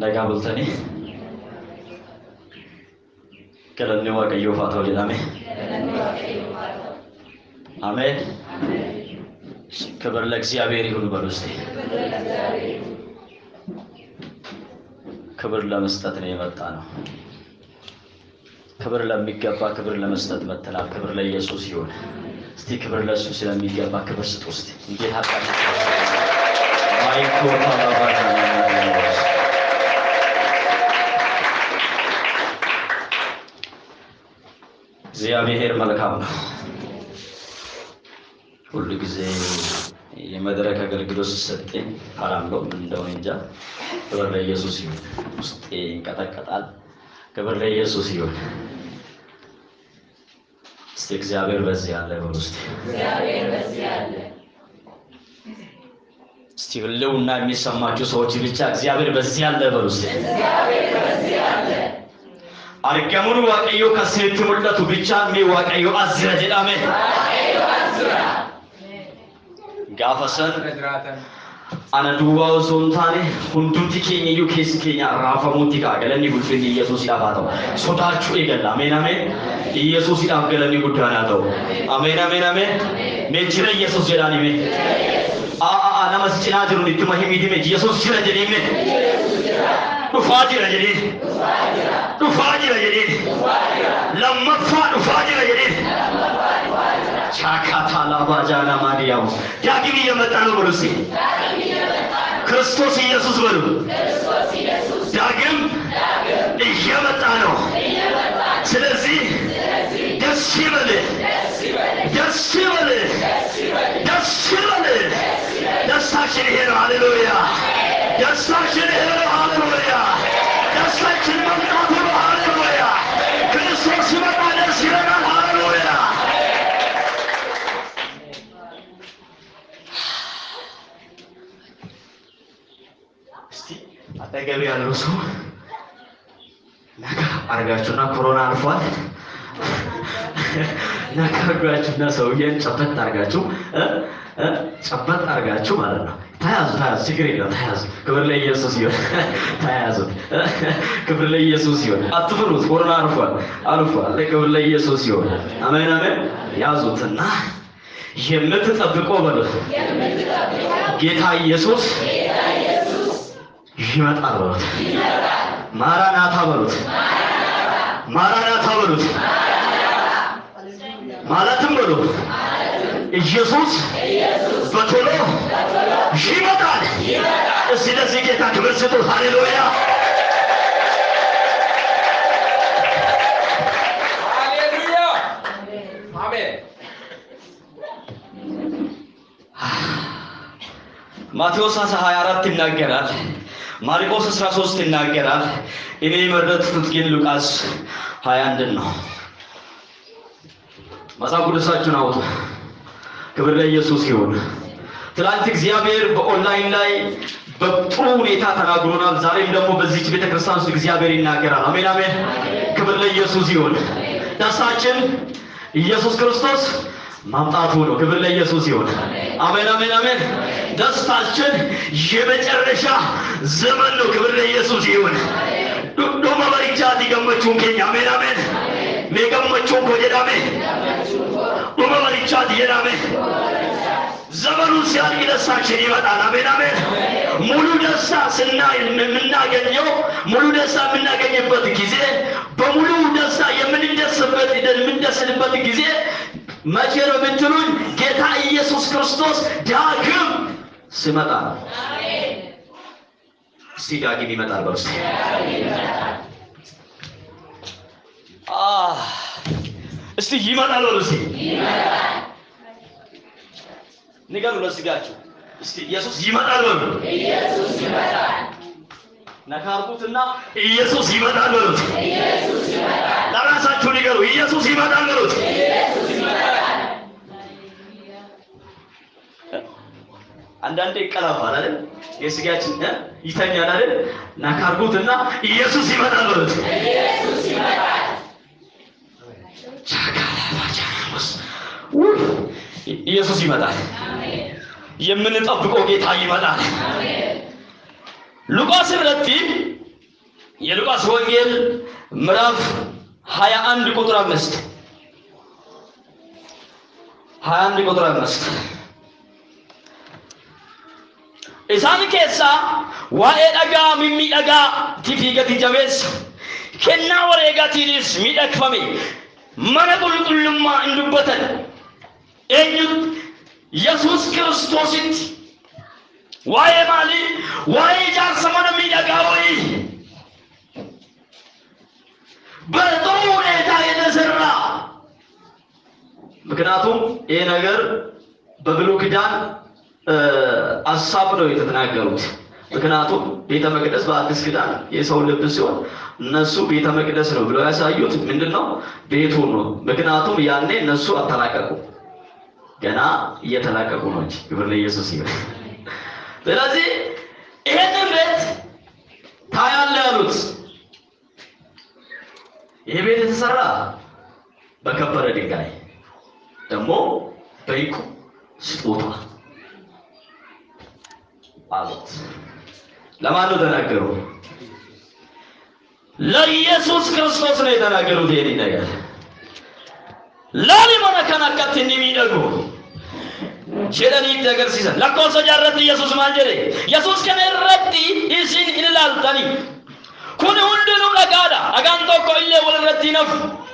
laga bultani galanni waaqayyoo haa ta'u jedhame አሜን ክብር ለእግዚአብሔር ይሁን በሉስቲ ክብር ለመስጠት ነው የመጣ ነው ክብር ለሚገባ ክብር ለመስጠት መጥተናል ክብር ለኢየሱስ ይሁን እስቲ ክብር ለሱ ስለሚገባ ክብር ስጡ እስቲ እንዴ ሀቃሽ ማይኮ ታባባና እግዚአብሔር መልካም ነው ሁሉ ጊዜ የመድረክ አገልግሎት ሲሰጠኝ አላምነው ምን እንደሆነ እንጃ ክብር ለኢየሱስ ይሁን ውስጤ ይንቀጠቀጣል ክብር ለኢየሱስ ይሁን እስቲ እግዚአብሔር በዚህ ያለ በውስጥ እግዚአብሔር በዚህ ያለ እስቲ ሁሉና የሚሰማችሁ ሰዎች ብቻ እግዚአብሔር በዚህ ያለ በውስጥ እግዚአብሔር በዚህ ያለ አርገሙን ዋቀዩ ከሴት ሙለቱ ብቻ የሚዋቀዩ አዝራ ጀዳሜ ዋቀዩ አዝራ ጋፈሰን ana duwa osontane hundumti keenya yu kees keenya raafamutti kaagalani gulfinni Yesuus dhaafato sodaachu eegalla amen amen Yesuus dhaafgalani guddaana ta'u amen amen amen me jira Yesuus jedhani me a nama sicina jiru ittuma himidi me Yesuus jira jedhine dhufaa jira jedhine lammaffaa dhufaa jira jedhine ቻካታ ላባጃና ማዲያው ዳግም እየመጣ ነው ብሩሲ ክርስቶስ ኢየሱስ በሉ ዳግም እየመጣ ነው ስለዚህ ደስ ይበልህ ደስታችን ይሄ ነው ሃሌሉያ ደስታችን ይሄ ነው ሃሌሉያ ደስታችን መምጣቱ ነው ሃሌሉያ ክርስቶስ ሲመጣ ደስ ይለናል ሃሌሉያ አጠገብ ያለው ሰው ነካ አርጋችሁና ኮሮና አልፏል ነካ አርጋችሁና ሰውዬን ጨበጥ አርጋችሁ ማለት ነው ታያዙ ችግር የለም ታያዙ ክብር ለኢየሱስ ይሁን ታያዙ ክብር ለኢየሱስ ይሁን አትፍሩት ኮሮና አልፏል ክብር ለኢየሱስ ይሁን አሜን አሜን ያዙትና የምትጠብቀው በሉት ጌታ ኢየሱስ ይመጣል በሉት ማራናታ በሉት ማለትም በሉት ኢየሱስ በቶሎ ይመጣል እስቲ ለዚህ ጌታ ክብር ስጡ ሃሌሉያ ሃሌሉያ አሜን ማቴዎስ 24 ይናገራል ማርቆስ 13 ይናገራል እኔ የመረጥኩት ግን ሉቃስ 21 ነው መጽሐፍ ቅዱሳችሁን አውጡ ክብር ለኢየሱስ ይሁን ትላንት እግዚአብሔር በኦንላይን ላይ በጥሩ ሁኔታ ተናግሮናል ዛሬም ደግሞ በዚህ ቤተክርስቲያን ውስጥ እግዚአብሔር ይናገራል አሜን አሜን ክብር ለኢየሱስ ይሁን ደስታችን ኢየሱስ ክርስቶስ ማምጣቱ ነው ክብር ለኢየሱስ ይሁን አሜን አሜን አሜን ደስታችን የመጨረሻ ዘመን ነው ክብር ለኢየሱስ ይሁን ዶማ በሪቻት ይገመቹን ከኛ አሜን አሜን ለገመቹን ኮጀዳሜ ዶማ በሪቻት ይራሜ ዘመኑ ሲያልቅ ደስታችን ይመጣል አሜን አሜን ሙሉ ደስታ የምናገኝበት ጊዜ በሙሉ ደስታ የምንደሰትበት ጊዜ መቼ ነው ብትሉኝ ጌታ ኢየሱስ ክርስቶስ ዳግም ሲመጣ አሜን እስቲ ዳግም ይመጣል በርስ እስቲ ይመጣል በርስ ይመጣል ንገሩ ለስጋችሁ እስቲ ኢየሱስ ይመጣል በሉ ኢየሱስ ይመጣል ነካርኩትና ኢየሱስ ይመጣል በሉት ኢየሱስ ይመጣል ለራሳችሁ ንገሩ ኢየሱስ ይመጣል በሉት ኢየሱስ ይመጣል አንዳንዴ ይቀላፋል አይደል የስጋችን ይተኛል አይደል ነካርኩትና ኢየሱስ ይመጣል በሉት ኢየሱስ ይመጣል ቻካላባቻስ ኢየሱስ ይመጣል አሜን የምንጠብቀው ጌታ ይመጣል አሜን ሉቃስ 2 የሉቃስ ወንጌል ምዕራፍ 21 ቁጥር 5 21 ቁጥር 5 ኢሳን ኬሳ ዋኤ ዳጋ ሚሚ ዳጋ ቲፊገቲ ጀቤስ ከና ወሬጋቲስ ሚደክፈሜ መረቁል ቁልማ እንዱበተን ኤኙት ኢየሱስ ክርስቶስት ዋኤ ማሊ ዋኤ ጃርሰመነ ሚዳጋዊ በጥሩ ሁኔታ የተሰራ ምክንያቱም ይሄ ነገር በብሉይ ኪዳን አሳብ ነው የተናገሩት። ምክንያቱም ቤተ መቅደስ በአዲስ ኪዳን የሰው ልብ ሲሆን እነሱ ቤተ መቅደስ ነው ብለው ያሳዩት ምንድነው ቤቱ ነው። ምክንያቱም ያኔ እነሱ አተላቀቁ ገና እየተላቀቁ ነው እንጂ ክብር ለኢየሱስ ይሁን። ስለዚህ ይሄንን ቤት ታያለ ያሉት ይሄ ቤት የተሰራ በከበረ ድንጋይ ደግሞ በይቁ ስጦታ አሉት። ለማን ነው ተናገሩ? ለኢየሱስ ክርስቶስ ነው የተናገሩት። ይሄን ነገር ለሊማና ከናከት እንደሚደጉ ጀለኒ ተገርሲሰ ለቆሶ ጃረት ኢየሱስ ማንጀሬ ኢየሱስ ከነረቲ ኢሲን ኢላልታኒ ኩን ሁንዱኑ ለጋዳ አጋንቶ ኮይሌ ወለረቲ ነፍ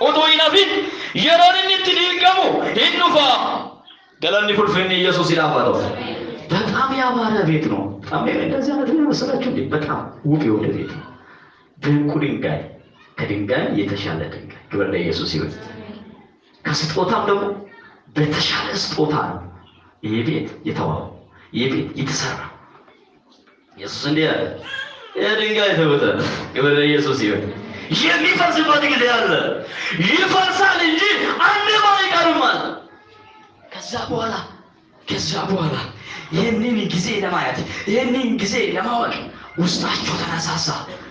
ኦቶይናፊን የሮንን ትዲገሙ ይኑፋ ገለኒ ፉልፈኒ ኢየሱስ ይላፋው በጣም ያማረ ቤት ነው። አሜን። እንደዚህ አይነት ነው መሰላችሁ? በጣም ውብ የሆነ ቤት ነው። ድንቁ ድንጋይ ከድንጋይ የተሻለ ድንጋይ ክብር ለኢየሱስ ይሁን። ከስጦታም ደግሞ በተሻለ ስጦታ ነው ይሄ ቤት የተዋበው፣ ይሄ ቤት የተሰራ። ኢየሱስ እንዲህ አለ፣ የድንጋይ ተውተ ክብር ለኢየሱስ ይሁን። የሚፈርስበት ጊዜ አለ፣ ይፈርሳል እንጂ አንድም አይቀርም። ከዛ በኋላ ይህንን ጊዜ ለማየት ይህንን ጊዜ ለማወቅ ውስጣቸው ተነሳሳ።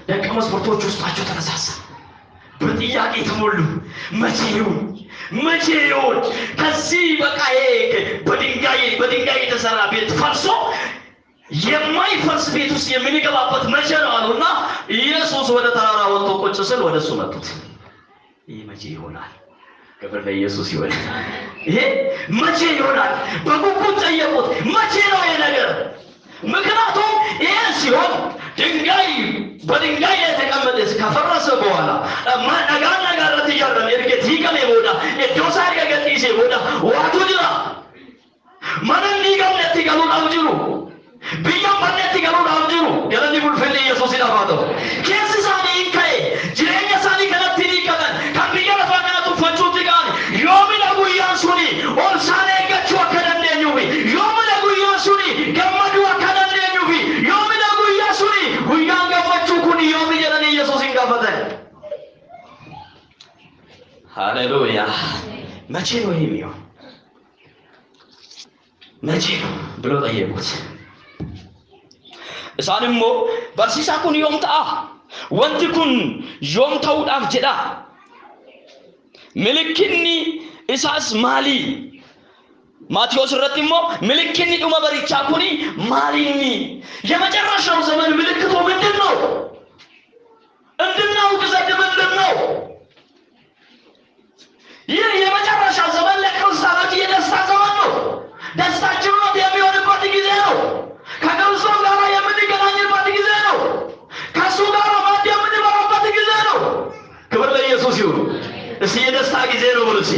ደቀ መዛሙርቶች ውስጣቸው ተነሳሳ። በጥያቄ ተሞሉ። መቼ ይሁን ከዚህ በቃ በድንጋይ የተሰራ ቤት ፈርሶ የማይፈርስ ቤት ውስጥ የምንገባበት መቼ ነው አሉና ኢየሱስ ወደ ተራራ ወጥቶ ቁጭ ስል ወደሱ መጡት። ይህ መቼ ይሆናል? ክብር ለኢየሱስ ይሁን። ይሄ መቼ ይሆናል? በጉጉት ጠየቁት። መቼ ነው ይሄ ነገር? ምክንያቱም ይሄ ሲሆን በድንጋይ የተቀመጠ ከፈረሰ በኋላ ነጋረት ይያረም የርገት ይቀም ይወዳ የዶሳር ገገት ይወዳ ዋቱ ዲራ ማንን ይገምነት ይገሉ አውጅሩ ቢያም ባነት ይገሉ አውጅሩ ገለኒ ቡልፈል ኢየሱስ ይላፋው ከስሳኒ ይከይ ጅሬኛ ሳኒ ከነትኒ ከመን ካምቢያ ለፋናቱ ፈጩት ጋር ዮሚላ ጉያሱኒ ኦልሳኔ ገቹ ከደነኙ ዮሚላ ጉያሱኒ ገመዱ ከደነኙ ዮሚላ ጉያሱኒ ጉያን ገመቹ ኩኒ ዮሚ ጀለኒ ኢየሱስ ይንጋፈተ ሃሌሉያ። መቼ ነው የሚሆን? መቼ ነው ብሎ ጠየቁት። እሳንሞ በርሲሳ ኩን ዮምታ ወንቲ ኩን ዮምታው ዳፍ ጀዳ ምልክኒ ኢሳስ ማሊ ማቴዎስ ረቲሞ ምልክኒ ዱማ በሪቻ ኩኒ ማሊኒ የመጨረሻው ዘመን ምልክቱ ምንድነው? እንድናውቅ ዘንድ ምንድነው? ይህ የመጨረሻ ዘመን ለክርስቲያኖች የደስታ ዘመን ነው። ደስታችን ነው የሚሆንበት ጊዜ ነው። ከክርስቶስ ጋር የምንገናኝበት ጊዜ ነው። ከሱ ጋር ማዕድ የምንበላበት ጊዜ ነው። ክብር ለኢየሱስ ይሁን። እስቲ የደስታ ጊዜ ነው ብሉ። እስቲ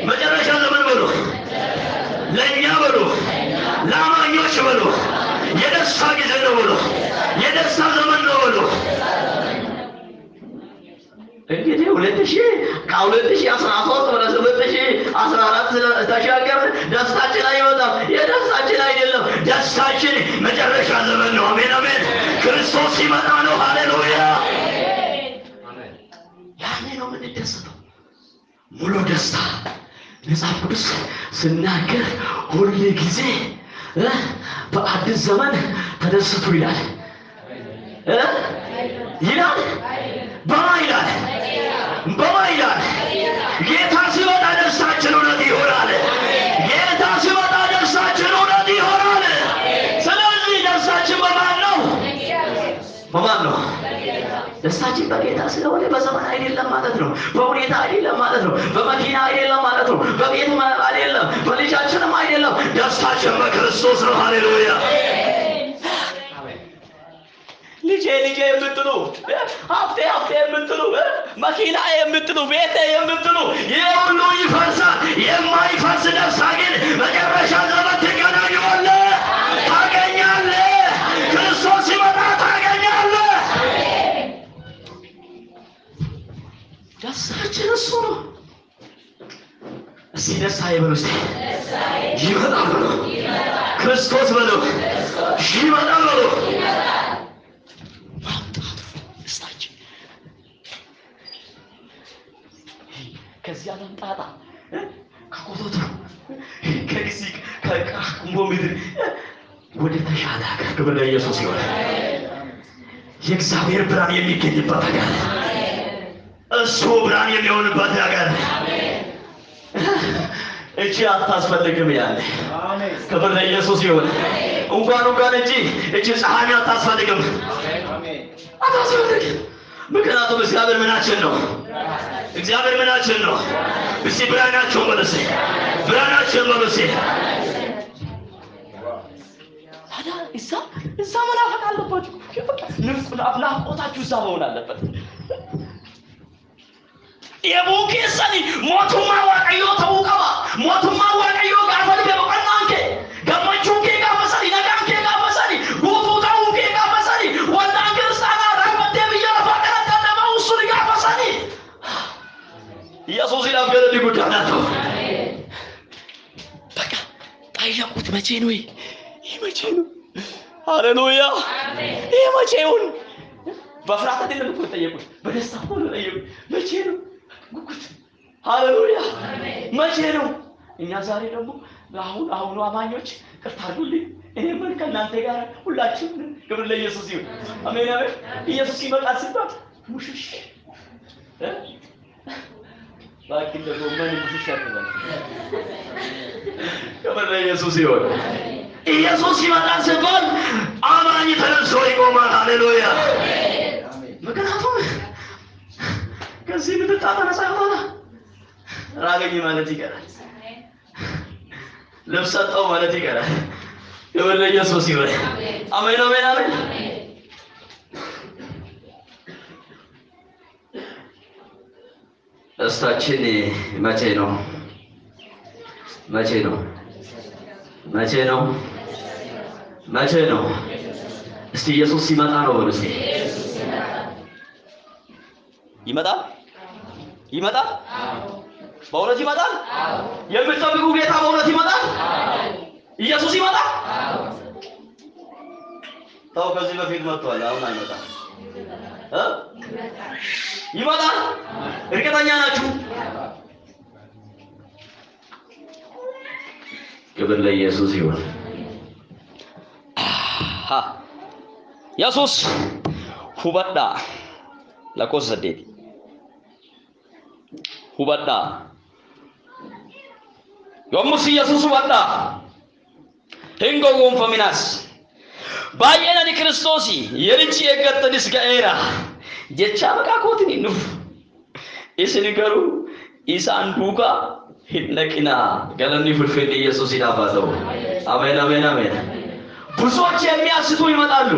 መጨረሻ ዘመን ብሉ። ለእኛ ብሉ፣ ለአማኞች ብሉ። የደስታ ጊዜ ነው ብሉ። የደስታ ዘመን ነው ብሉ። እንግዲህ 2013 ወደ 2014 ተሻገር። ደስታችን አይመጣም። የደስታችን አይደለም። ደስታችን መጨረሻ ዘመን ነው። አሜን አሜን። ክርስቶስ ሲመጣ ነው። ሃሌሉያ አሜን። ያኔ ነው የምንደሰተው። ሙሉ ደስታ መጽሐፍ ቅዱስ ስናገር ሁሉ ጊዜ በአዲስ ዘመን ተደሰቱ ይላል ይላል። በማይላል ጌታ ሲመጣ ደስታችን እውነት ይሆናል። ጌታ ሲመጣ ደስታችን እውነት ይሆናል። ስለዚህ ደስታችን በማን ነው? ደስታችን በጌታ ስለሆነ በዘመን አይደለም ማለት ነው። በሁኔታ አይደለም ማለት ነው። በመኪና አይደለም ማለት ነው። በቤት አይደለም፣ በልጃችንም አይደለም። ደስታችን በክርስቶስ ነው። ሃሌሉያ። ልጄ የምትሉ ሀብቴ የምትሉ መኪና የምትሉ ቤቴ የምትሉ ይህ ሁሉ ይፈርሳል። የማይፈርስ ደስታ ግን መጨረሻ ዘመን ትገናኘዋለህ፣ ታገኛለህ። ክርስቶስ ሲመጣ ታገኛለህ። ደስታችን እሱ ነው። እስቲ ደስታዬ በሉ፣ እስቲ ይመጣል በሉ፣ ክርስቶስ በሉ፣ ይመጣል በሉ። ከዚህ ዓለም ጣጣ ከቆቶቱ ከጊዜ ከቁምቦ ምድር ወደ ተሻለ ሀገር ክብር ለኢየሱስ ይሆን። የእግዚአብሔር ብርሃን የሚገኝበት ሀገር፣ እሱ ብርሃን የሚሆንበት ሀገር። እቺ አታስፈልግም ያለ ክብር ለኢየሱስ ይሆን። እንኳን እንጂ እቺ ፀሐይ አታስፈልግም፣ አታስፈልግም። ምክንያቱም እግዚአብሔር ምናችን ነው? እግዚአብሔር ምናችን ነው? እስቲ ብርሃናችን በለሴ፣ ብርሃናችን በለሴ። ታዲያ እዛ መናፈቅ አለባችሁ። ናፍቆታችሁ እዛ መሆን አለበት። የቡኬ ሰኒ ሞቱማ ዋቀዮ ተውቀባ ሞቱማ ዋቀዮ ጋፈል ገበቀናንኬ ገመቹንኬ ጋፈሰኒ ነጋንኬ ጋፈሰኒ ጉቱታውንኬ ጋፈሰኒ ወንዳን ክርስታና ረመቴ ብየረፋ ቀረቀደመው እሱን ጋፈሰኒ ኢየሱስ ይላገለ ሊጉዳናቶ በቃ ጠየቁት። መቼ ነው ይሄ? መቼ ነው? ሃሌሉያ። ይሄ መቼ ይሁን? በፍርሃት አይደለም እኮ ጠየቁት፣ በደስታ ሆኖ ጠየቁት። መቼ ነው? ጉጉት። ሃሌሉያ። መቼ ነው? እኛ ዛሬ ደግሞ አሁኑ አማኞች ቅርታ አድርጉልኝ፣ እኔም ከእናንተ ጋር ሁላችንም ክብር ለኢየሱስ ይሁን። አሜን አሜን። ኢየሱስ ይመጣል ሲባል ሙሽሽ ባኪን ደግሞ ምን ሙሽሽ ያደርጋል? ክብር ለኢየሱስ ይሁን። ኢየሱስ ይመጣል ሲባል አማኝ ተነስቶ ይቆማል። ሃሌሉያ። ምክንያቱም ከዚህ ምድር ታተነሳ ሆነ ራገኝ ማለት ይቀራል፣ ልብስ ሰጠው ማለት ይቀራል። ክብር ለኢየሱስ ይሁን። አሜን አሜን አሜን። ደስታችን መቼ ነው? መቼ ነው? መቼ ነው? መቼ ነው? እስቲ ኢየሱስ ሲመጣ ነው በሉ። እስቲ ይመጣል? ይመጣል? በእውነት ይመጣል? የምትጠብቁ ጌታ በእውነት ይመጣል? ኢየሱስ ይመጣል? ታው ከዚህ በፊት መጥቷል፣ አሁን አይመጣም። ይመጣል? እርግጠኛ ናችሁ? ክብር ለኢየሱስ ይሁን። ኢየሱስ ሁበዳ ለኮስ ሰደት ሁበዳ yommuu ኢየሱስ ሁበዳ hingo gonfaminas baay'een ክርስቶስ የልጅ የገጠንስ ጋኤራ ጀቻ በቃ ኮትን ይኑፍ ኢስኒ ገሩ ኢሳን ዱጋ ሂድነቂና ገለኒ ፍልፍል ኢየሱስ ይዳፋተው። አሜን አሜን አሜን። ብዙዎች የሚያስቱ ይመጣሉ።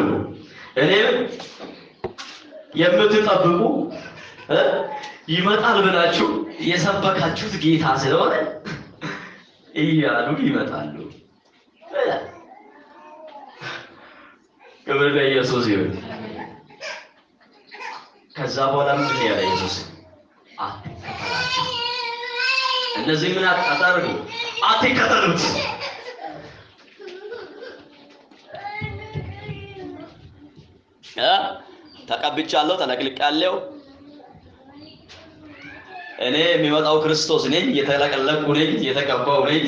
እኔ የምትጠብቁ ይመጣል ብላችሁ የሰበካችሁት ጌታ ስለሆነ እያሉ ይመጣሉ። ክብር ለኢየሱስ ይሁን። ከዛ በኋላ ምን ያለ ኢየሱስ አትከተላቸው። እነዚህ ምን አታደርጉ? አትከተሉት። ተቀብቻለሁ፣ ተለቅልቄያለሁ፣ እኔ የሚመጣው ክርስቶስ ነኝ፣ የተለቀለቁ ነኝ፣ የተቀባው ነኝ።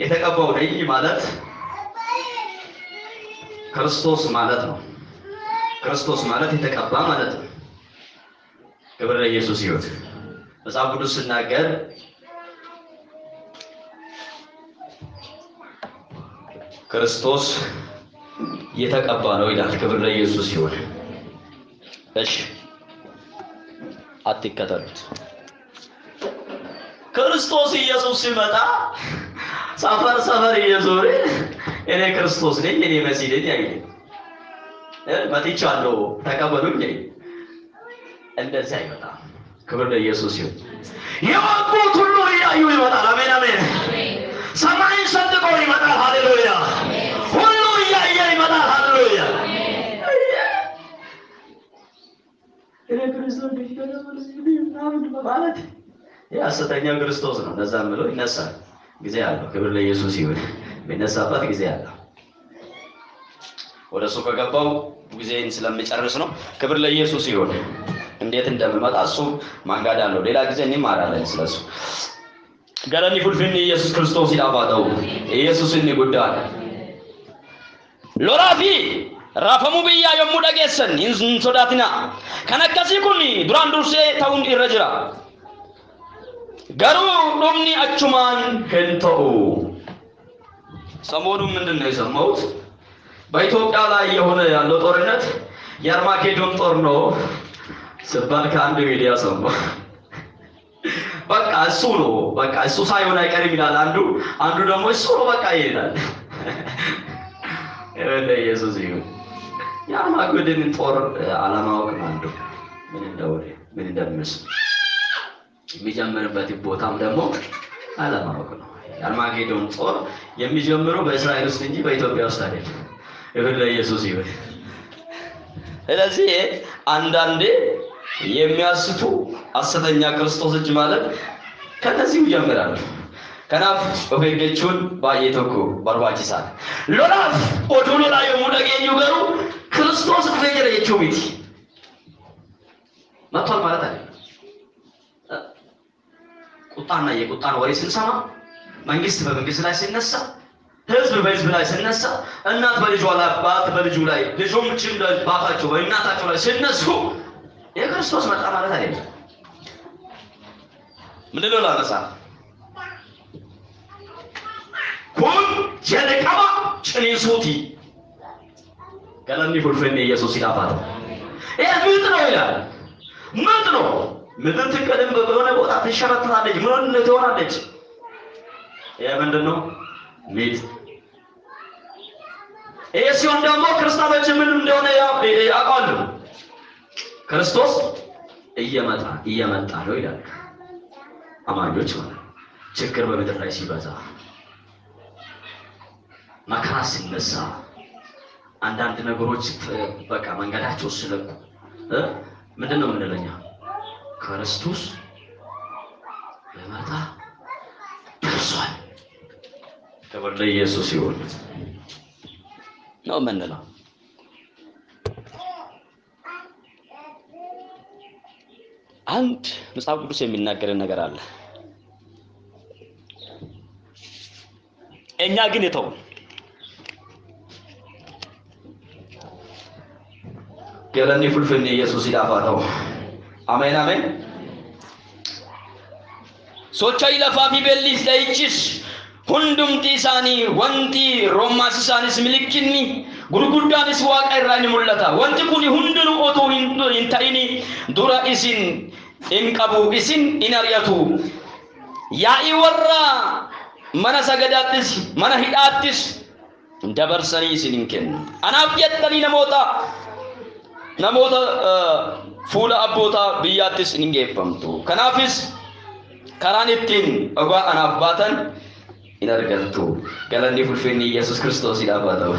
የተቀባው ነኝ ማለት ክርስቶስ ማለት ነው። ክርስቶስ ማለት የተቀባ ማለት ነው። ክብር ለኢየሱስ ይሁን። መጽሐፍ ቅዱስ ሲናገር ክርስቶስ የተቀባ ነው ይላል። ክብር ለኢየሱስ ይሁን። እሺ አትከተሉት። ክርስቶስ ኢየሱስ ሲመጣ ሰፈር ሰፈር እየዞረ እኔ ክርስቶስ ነኝ እኔ መሲህ ነኝ አይደል? መጥቻለሁ ተቀበሉኝ ነኝ። እንደዚህ አይመጣም። ክብር ለኢየሱስ ይሁን። የወጉት ሁሉ እያዩ ይመጣል። አሜን አሜን። ሰማይን ሰንጥቆ ይመጣል። ሃሌሉያ። ሁሉ እያየ ይመጣል። ሃሌሉያ። እኔ ክርስቶስ ነኝ ማለት የሐሰተኛው ክርስቶስ ነው። ለዛም ብሎ ይነሳል። ጊዜ አለው። ክብር ለኢየሱስ ይሁን። የሚነሳበት ጊዜ አለው። ወደሱ ከገባው ጊዜን ስለሚጨርስ ነው። ክብር ለኢየሱስ ይሁን። እንዴት እንደሚመጣ እሱ ማንጋድ አለው። ሌላ ጊዜ እንማራለን ስለሱ። ገረኒ ፉልፊኒ ኢየሱስ ክርስቶስ ይላባው ኢየሱስን ይጉዳል ሎራፊ ራፈሙ ብያ የሙ ደገሰን እንሶዳትና ከነከሲ ኩኒ ዱራን ዱርሴ ታውን ይረጅራ ገሩ ዶምኒ አቹማን ሄንተው ሰሞኑን ምንድነው የሰማሁት? በኢትዮጵያ ላይ የሆነ ያለው ጦርነት የአርማጌዶን ጦር ነው ሲባል ከአንድ ሚዲያ ሰማሁ። በቃ እሱ ነው በቃ እሱ ሳይሆን አይቀርም ይላል አንዱ ደግሞ እሱ ነው በቃ ይላል። ኢየሱስ ይሁን። የአርማጌዶን ጦር አላማወቅ ነው አንዱ ምን እንደሆነ ምን እንደሚመስል የሚጀምርበት ቦታም ደግሞ አላማወቅ ነው። የአርማጌዶን ጦር የሚጀምረው በእስራኤል ውስጥ እንጂ በኢትዮጵያ ውስጥ አይደለም። ክብር ለኢየሱስ ይሁን። ስለዚህ አንዳንዴ የሚያስቱ ሐሰተኛ ክርስቶሶች ማለት ከነዚህ ይጀምራሉ። ከናፍ ኦፌገቹን ባየተኩ በርባቺሳል ሎላፍ ኦዶሎ ላይ የሙደገኙ ገሩ ክርስቶስ ፈጀረ የቹሚቲ መጥቷል ማለት አይደል? ቁጣና የቁጣን ወሬ ስንሰማ መንግስት በመንግስት ላይ ሲነሳ ህዝብ በህዝብ ላይ ሲነሳ እናት በልጇ ላይ አባት በልጁ ላይ ልጆችም በአባታቸው በእናታቸው ላይ ሲነሱ የክርስቶስ መጣ ማለት አይደለም። ምንድነው ላነሳ ኩን ጀለቀባ ጭኒሱቲ ገለኒ ፉልፈኔ ኢየሱስ ይላፋል። ይሄ ምንድን ነው ይላል? ምንድን ነው? ምድር ትቀደም በሆነ ቦታ ትሸረተታለች። ምን ትሆናለች? ይሄ ምንድን ነው? ሚት ይሄ ሲሆን ደግሞ ክርስቲያኖች ምን እንደሆነ ያውቃሉ። ክርስቶስ እየመጣ ነው ይላል። አማኞች ማለት ችግር በምድር ላይ ሲበዛ መከራ ሲነሳ አንዳንድ ነገሮች በቃ መንገዳቸው ሲለቁ ምንድነው የምንለኛ? ክርስቶስ ሊመጣ ደርሷል። ክብር ለኢየሱስ ይሁን ነው የምንለው። አንድ መጽሐፍ ቅዱስ የሚናገረን ነገር አለ። እኛ ግን የተው ገለኒ ፉልፍኔ ኢየሱስ ይላፋው። አሜን አሜን። ሶቻይ ለፋ ቢበሊስ ለይችስ ሁንዱም ጢሳኒ ወንቲ ሮማስሳንስ ምልክኒ ጉርጉዳንስ ዋቀ ይራኒ ሙለታ ወንቲ ኩኒ ሁንዱን ኦቶ ኢንታይኒ ዱራ ኢሲን ኢንቀቡ ኢሲን ኢናሪያቱ ያኢ ወራ መነ ሰገዳትስ መነ ሂዳትስ ደበርሰኒ ኢሲን ኢንከን አናፍ የጠኒ ነሞታ ፉላ አቦታ ብያትስ ኢንጌፈምቱ ከናፊስ ካራኒቲን አጓ አናባተን ይናርገቱ ገለኒ ፉልፌኒ ኢየሱስ ክርስቶስ ይላባታው።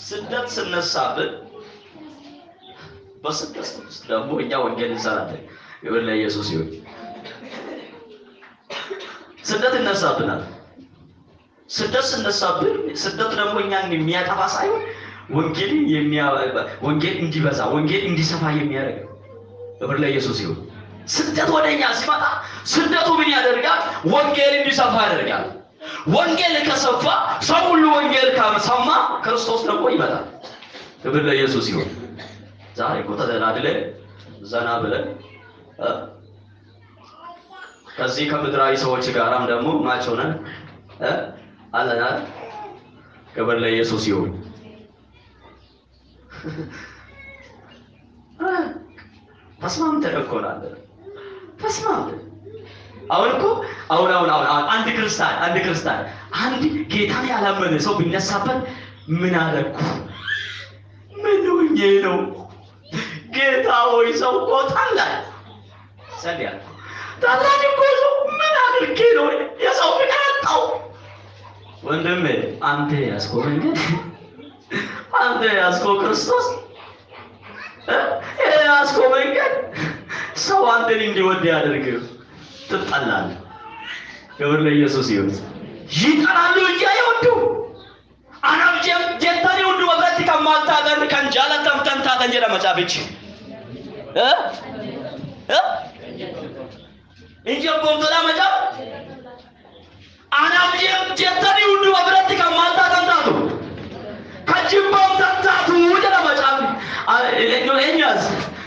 ስደት ስነሳብን በስደት ውስጥ ደግሞ እኛ ወንጌል እንሰራለን። ይሁን ለኢየሱስ ይሁን። ስደት ይነሳብናል። ስደት ስነሳብን ስደት ደግሞ እኛን የሚያጠፋ ሳይሆን ወንጌል እንዲበዛ ወንጌል እንዲሰፋ የሚያደርግ ክብር ለኢየሱስ ይሁን። ስደት ወደኛ ሲመጣ ስደቱ ምን ያደርጋል? ወንጌል እንዲሰፋ ያደርጋል። ወንጌል ከሰፋ ሰው ሁሉ ወንጌል ከሰማ ክርስቶስ ደግሞ ይመጣል። ክብር ለኢየሱስ ይሁን። ዛሬ እኮ ተደላድለን ዘና ብለን ከዚህ ከምድራዊ ሰዎች ጋራም ደግሞ ማቸውነን አለና ክብር ለኢየሱስ ይሁን። ተስማምተን እኮ ናለን። ተስማምተን አሁን እኮ አሁን አንድ ክርስቲያን አንድ ጌታን ያላመነ ሰው ቢነሳበት ምን አደረኩ? ምን ሆኜ ነው? ጌታ ሆይ ሰው እኮ ታላቅ ሰልያለሁ ታላቅ እኮ ሰው ምን አድርጌ ነው የሰው ምን አጣው? ወንድሜ አንተ ያስኮ መንገድ አንተ ያስኮ ክርስቶስ ያስኮ መንገድ ሰው አንተን እንዲወድ ያደርግህ ትጠላለህ። ክብር ለኢየሱስ ይሁን። ይጠላሉ እንጂ አይወዱም። አናብጀም ጀታኒ ሁሉ ወብረት ከማልታገር ከንጃለተም ተንታተን ጀለ መጻብች እንጂ ቦምቶላ መጻብ አናብጀም ጀታኒ ሁሉ ወብረት ከማልታገር ተንታቱ ከጅባም ተንታቱ ጀለ መጻብ እኛስ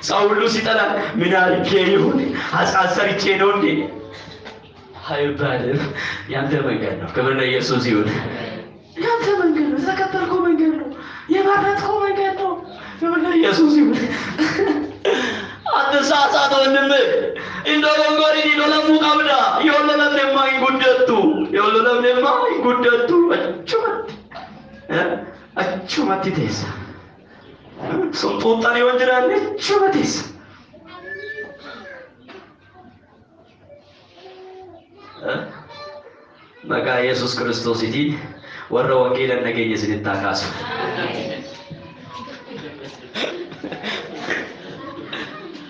ሰው ሁሉ ሲጠላ ምን አልኬ ይሁን አሳሰርቼ ነው እንዴ አይባልም። ያንተ መንገድ ነው። ክብር ለኢየሱስ ይሁን። ያንተ መንገድ ነው። ተከተልከው መንገድ ነው። የመረጥከው መንገድ ነው። ክብር ለኢየሱስ ይሁን። አትሳሳት ወንድም። እንደወንጎሪ ዲዶለሙ ቀብዳ የወለለምማ ይጉደቱ የወለለምማ ይጉደቱ አቹመት ተይሳ ሶንጦጣኔ ወንጀላኔ ቹመትስ መጋ ኢየሱስ ክርስቶስ ይዲ ወረ ወንጌልን ነገኘ ስንታካሱ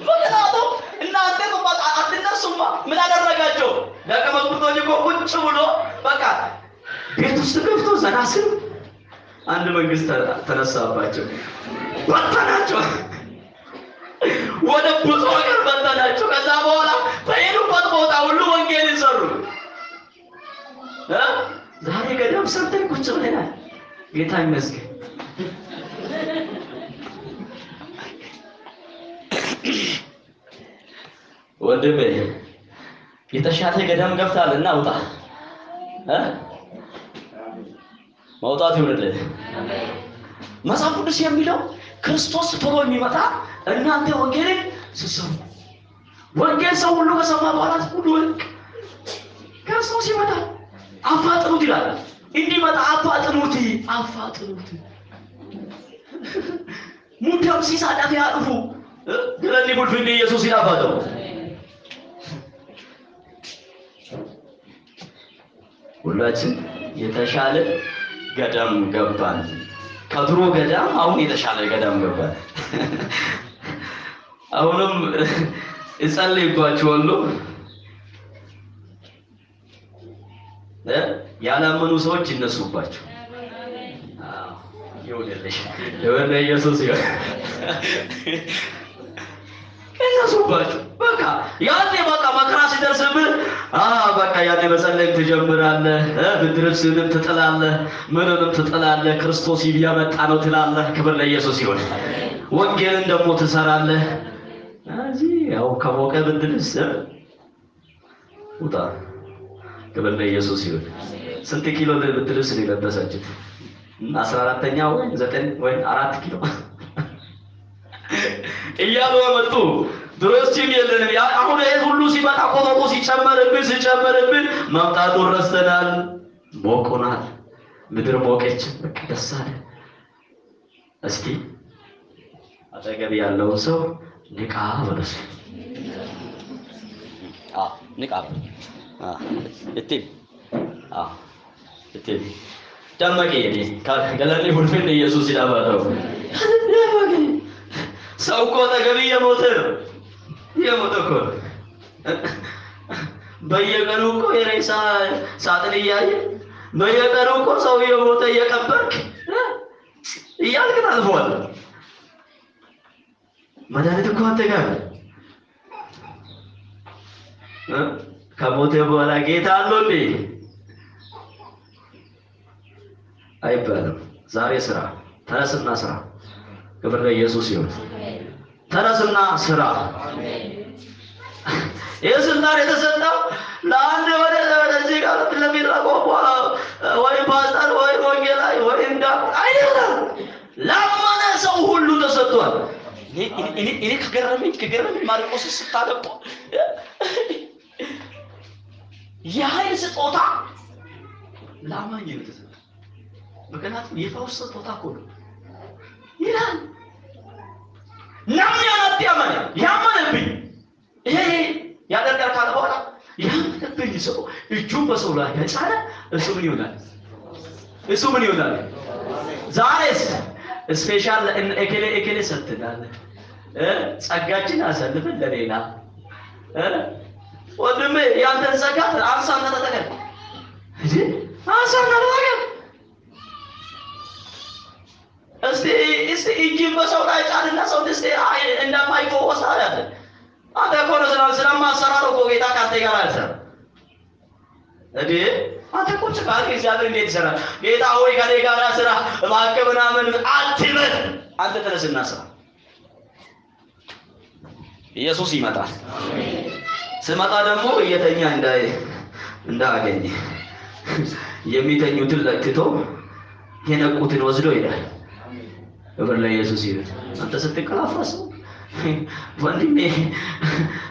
ወላዶ እናንተ በቃ አትነሱማ ምን አደረጋቸው? ደቀ መዛሙርቶች እኮ ቁጭ ብሎ በቃ ቤት ውስጥ ገብቶ ዘናስል አንድ መንግስት ተነሳባቸው፣ በተናቸው፣ ወደ ብዙ ሀገር በተናቸው። ከዛ በኋላ በሄዱበት ቦታ ሁሉ ወንጌልን ሰሩ። ዛሬ ገዳም ሰርተን ቁጭ ብለናል። ጌታ ይመስገን። ወንድሜ የተሻለ ገዳም ገብታልና ውጣ። መውጣት ይሁንልህ። መጽሐፍ ቅዱስ የሚለው ክርስቶስ ቶሎ የሚመጣ እናንተ ወንጌልን ስትሰሙ፣ ወንጌል ሰው ሁሉ ከሰማ በኋላ ሁሉ ክርስቶስ ይመጣል አፋጥኑት ይላል። እንዲመጣ አፋጥኑት። ሙዳም ሲሳዳፍ ያጥፉ ገለኒ ቡልፍኒ ኢየሱስ ይላፋተው ሁላችን የተሻለ ገዳም ገባን። ከድሮ ገዳም አሁን የተሻለ ገዳም ገባን። አሁንም እጸልይባችኋለሁ። ያላመኑ ሰዎች ይነሱባቸው። ይሁንልሽ የወለ ኢየሱስ ይሁን። ይነሱባቸው። በቃ ያኔ በቃ መከራ ሲደርስብህ በቃ ያኔ መጸለይ ትጀምራለህ። ብድርብስንም ትጥላለህ፣ ምንንም ትጥላለህ። ክርስቶስ ይያመጣ ነው ትላለህ። ክብር ለኢየሱስ ይሁን። ወንጌልን ደግሞ ትሰራለህ። እዚህ ያው ከሞቀ ብድርስ ውጣ። ክብር ለኢየሱስ ይሁን። ስንት ኪሎ ብድርብስ ነው የለበሳችሁት? 14ኛ ወይ 9 ወይ 4 ኪሎ እያሉ መጡ። ድሮስቲም የለንም። አሁን ይሄ ሁሉ ሲመጣ ቆጦ ሲጨመርብን መምጣቱን ረስተናል። ሞቆናል። ምድር ሞቀች። በቃ ደስ አለ። እስቲ አጠገብ ያለውን ሰው ንቃ በለስ። ንቃ እቴ ደመቀ ይሄ ገለኔ ሁልፍን ኢየሱስ ይላባለው ሰው እኮ አጠገብ እየሞተ ነው። የሞተ እኮ በየቀኑ እኮ የሬሳ ሳጥን እያየ በየቀኑ እኮ ሰው የሞተ እየቀበርክ እያልክ ታልፈዋለህ። መድኃኒት እኮ አንተ ጋር ከሞተ በኋላ ጌታ አለው እንዴ አይባልም። ዛሬ ስራ ተነስና ስራ። ክብር ለኢየሱስ ይሁን። ተነስና ስራ። የስልጣን የተሰጠው ለአንድ ወደዚህ ጋር ለሚራቆ ወይ ፓስተር ወይ ወንጌላዊ ወይ ላመነ ሰው ሁሉ ተሰጥቷል። እኔ ከገረመኝ ማርቆስ ስታደቁ የኃይል ስጦታ ላማኝ ነው የተሰጠው። ምክንያቱም የፈውስ ስጦታ እኮ ነው ይላል። ናምያናት ያመነብኝ ይሄ ያደርጋል ካለ በኋላ ያመነብኝ ሰው እጁን በሰው ላይ ያጫነ እሱ ምን ይሆናል? ዛሬስ ስፔሻል ኤኬሌ ሰጥተናል። ጸጋችን አሳልፈን ለሌላ ወንድሜ ያንተን ጸጋ አንሳና ተጠቀም እንዴ አንሳና ተጠቀም። እስቲ እጅን በሰው ላይ ጫንና ሰው ደስ እንደማይፈወስ አይደል? አንተ እኮ ነው ስለማሰራ ነው እኮ ጌታ ካንተ ጋር አይሰራም እንዴ? አንተ እኮ ጭቃል እግዚአብሔር እንዴት ይሰራል? ጌታ ሆይ ከኔ ጋር ስራ እባክህ ምናምን አትበል። አንተ ተነስና ስራ። ኢየሱስ ይመጣል። ስመጣ ደግሞ እየተኛ እንዳገኘ የሚተኙትን ለክቶ የነቁትን ወስዶ ይላል። ክብር ለኢየሱስ ይሁን። አንተ ስትንቀላፋስ ወንድሜ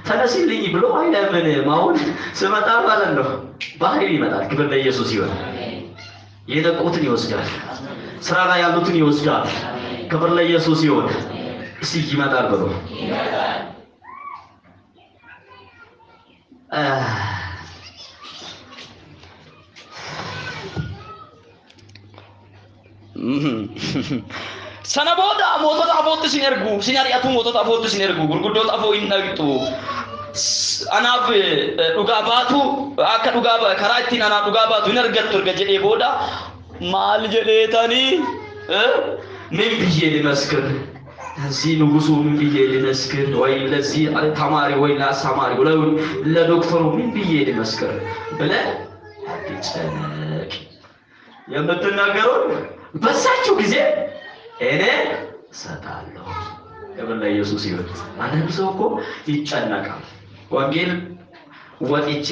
ተነስልኝ ብሎ አይለምንም። አሁን ስመጣ ማለት ነው በኃይል ይመጣል። ክብር ለኢየሱስ ይሁን። የነቁትን ይወስዳል። ስራ ላይ ያሉትን ይወስዳል። ክብር ለኢየሱስ ይሁን። እስቲ ይመጣል ብሎ ሰነቦዳ ሞቶታ ፎት ሲነርጉ ሲናሪያቱ ሞቶታ ፎት ሲነርጉ ጉርጉዶታ ፎ ይናግጡ አናፍ ዱጋባቱ አከ ዱጋባ ከራቲን አና ዱጋባቱ ይነርገጡ ገጀዴ ቦዳ ማል ጀዴታኒ ምን ብዬ ልመስክር? እዚህ ንጉሱ ምን ብዬ ልመስክር? ወይ ለዚህ ተማሪ ወይ ለአስተማሪ ወይ ለዶክተሩ ምን ብዬ ልመስክር ብለህ አትጨነቅ። የምትናገረው በሳቸው ጊዜ እኔ ሰጣለሁ። ክብር ለኢየሱስ ይሁን። አንዳንድ ሰው እኮ ይጨነቃል። ወንጌል ወጥቼ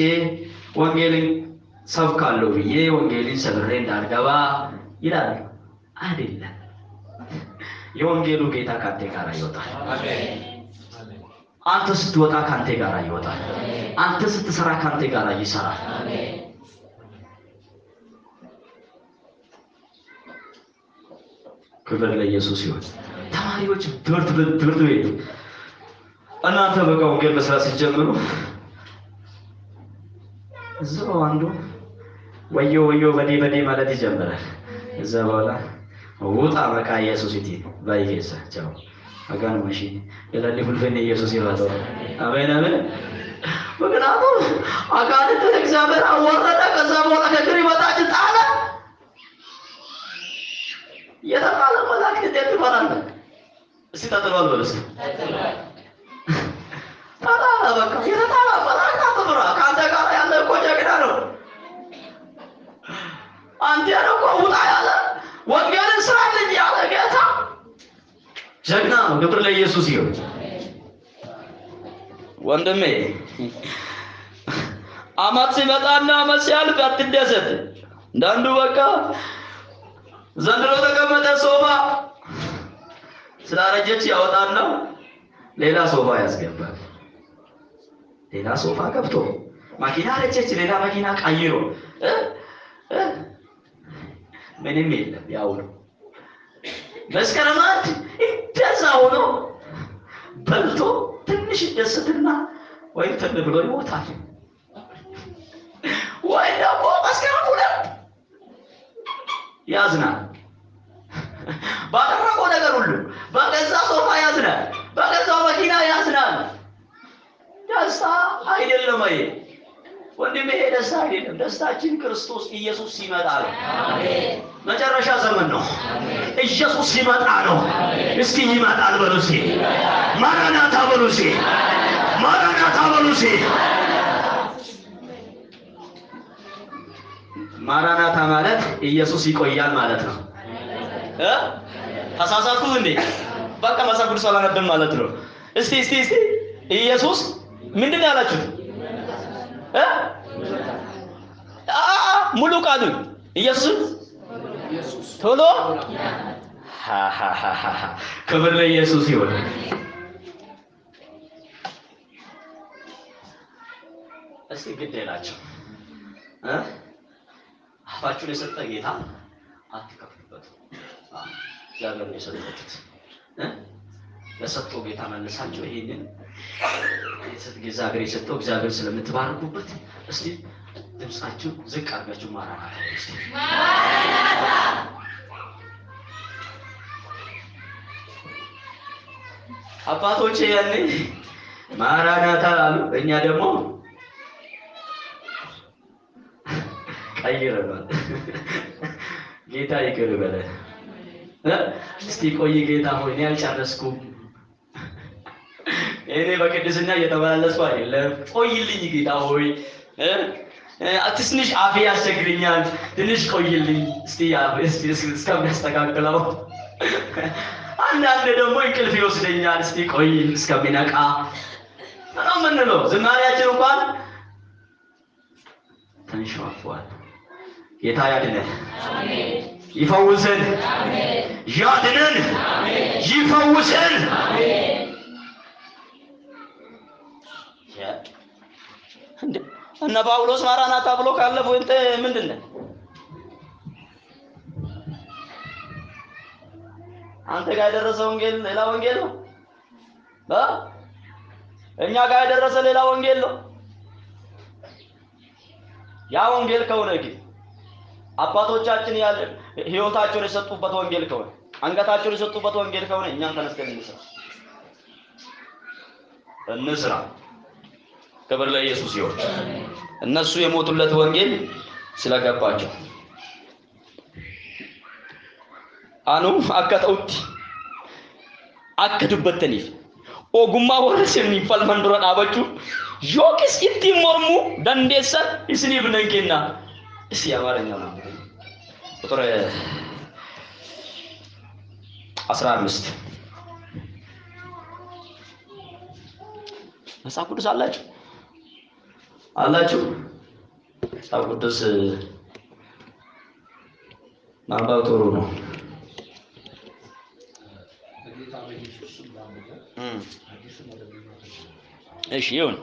ወንጌልን ሰብካለሁ ብዬ ወንጌልን ሰብሬ እንዳልገባ ይላል። አይደለም። የወንጌሉ ጌታ ካንተ ጋር ይወጣል። አሜን። አንተ ስትወጣ ካንተ ጋር ይወጣል። አንተ ስትሰራ ካንተ ጋር ይሰራል። አሜን። ክብር ለኢየሱስ ይሁን። ተማሪዎች ትምህርት ቤት እናንተ በቃ ወንጌል መስራት ሲጀምሩ እዛው አንዱ ወዮ በዴ ማለት ይጀምራል። እዛ በኋላ ውጣ በቃ ኢየሱስ ይቲ ባይጌሳ ቻው አጋኑ ማሺ ለላሊ ሁልፈኔ ኢየሱስ ይባለው አሜን። ምክንያቱም አጋንንት እግዚአብሔር አወረደ። ከዛ በኋላ ከግሪ በታች ጣለ። የተጣለ መላእክት እንዴት ይፈራሉ? እስቲ ተጥሏል በለስ ታላ በቃ የተጣለ መላእክት አትፍራ። ካንተ ጋር ያለ እኮ ጀግና ነው። አንተ ነው እኮ ውጣ ያለ ወንጌልን ስራልኝ ያለ ጌታ ጀግና ነው። ክብር ለኢየሱስ ይሁን። ወንድሜ አመት ሲመጣና አመት ሲያልፍ አትደሰት። እንዳንዱ በቃ ዘንድሮ ተቀመጠ ሶፋ ስላረጀች ያወጣና ሌላ ሶፋ ያስገባል። ሌላ ሶፋ ገብቶ ማኪና አረጀች ሌላ ማኪና ቀይሮ ምንም የለም ያው ነው። መስከረማት እንደዛ ሆኖ በልቶ ትንሽ ደስትና ወይ ብሎ ይሞታል። ወይ ደግሞ መስከረም ሁለት ያዝናል። ባደረገው ነገር ሁሉ በገዛ ሶፋ ያዝናል፣ በገዛ መኪና ያዝናል። ደስታ አይደለም። ወንድሜ ደስታ አይደለም። ደስታችን ክርስቶስ ኢየሱስ ሲመጣ ነው። አሜን። መጨረሻ ዘመን ነው። ኢየሱስ ሲመጣ ነው። እስኪ ይመጣል በሉሲ፣ ማራናታ በሉሲ፣ ማራናታ በሉሲ። ማራናታ ማለት ኢየሱስ ይቆያል ማለት ነው። ተሳሳትኩ እንዴ? በቃ መጽሐፍ ቅዱስ አላነበብም ማለት ነው። እስቲ ኢየሱስ ምንድን ነው ያላችሁት? ሙሉ ቃሉ ኢየሱስ ቶሎ ክብር ለኢየሱስ ይሁን። እስቲ ግድ የላቸው አፋችሁን የሰጠ ጌታ አትከፍሉበት። እግዚአብሔር ነው የሰጣችሁት። ለሰጠው ጌታ መልሳችሁ ይሄንን እግዚአብሔር የሰጠው እግዚአብሔር ስለምትባረኩበት እስቲ ድምጻችሁ ዝቅ አድርጋችሁ ማራናታ እስቲ አባቶቼ ያኔ ማራናታ አሉ። እኛ ደግሞ ቀይረናል። ጌታ ይቅር በለን። እስቲ ቆይ ጌታ ሆይ እኔ አልጨረስኩም። እኔ በቅድስና እየተመላለስኩ አይደለም። ቆይልኝ ጌታ ሆይ ትንሽ አፌ ያስቸግረኛል። ትንሽ ቆይልኝ እስቲ እስከሚያስተካክለው። አንዳንዴ ደግሞ እንቅልፍ ይወስደኛል። እስቲ ቆይ እስከሚነቃ ነው የምንለው። ዝማሬያችን እንኳን ተንሸዋፏል። ጌታ ያድነን፣ ይፈውሰን፣ ያድነን፣ ይፈውሰን። እነ ጳውሎስ ማራናታ ብሎ ካለፉ እንተ ምንድነው? አንተ ጋር የደረሰ ወንጌል ሌላ ወንጌል ነው። እኛ ጋር የደረሰ ሌላ ወንጌል ነው። ያ ወንጌል ከሆነ ግን አባቶቻችን ያለ ህይወታቸውን የሰጡበት ወንጌል ከሆነ አንገታቸውን የሰጡበት ወንጌል ከሆነ እኛም ተነስተን እንስራ። ክብር ለኢየሱስ ይሁን። እነሱ የሞቱለት ወንጌል ስለገባቸው አኑ አከተውት አከዱበተኒፍ ኦጉማ ወረሰኒ ፈልመንዱራ ዳበቹ ዮክስ ኢቲ ሞርሙ ደንዴሰን እስኒ ብነንኬና እሺ አማርኛ ነው ቁጥር 15 መጽሐፍ ቅዱስ አላችሁ መጽሐፍ ቅዱስ ማንበብ ጥሩ ነው። እሺ ይሁን።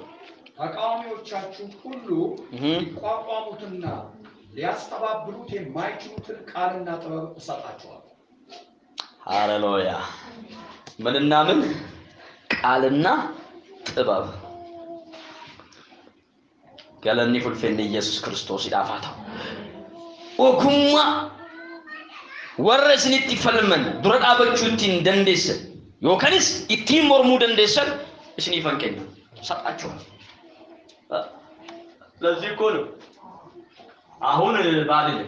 ተቃዋሚዎቻችሁ ሁሉ ሊቋቋሙትና ሊያስተባብሉት የማይችሉትን ቃልና ጥበብ እሰጣቸዋለሁ። ሃሌሉያ። ምንና ምን? ቃልና ጥበብ። ገለኒ ፉልፌን ኢየሱስ ክርስቶስ ይዳፋታ ኦኩማ ወረስኒት ይፈልመን ዱረዳ በቹቲን ደንዴስ ዮከንስ ኢቲ ሞርሙ ደንዴሰን እስኒ ፈንከኝ ሰጣቸዋል። ለዚህ እኮ ነው አሁን ባልል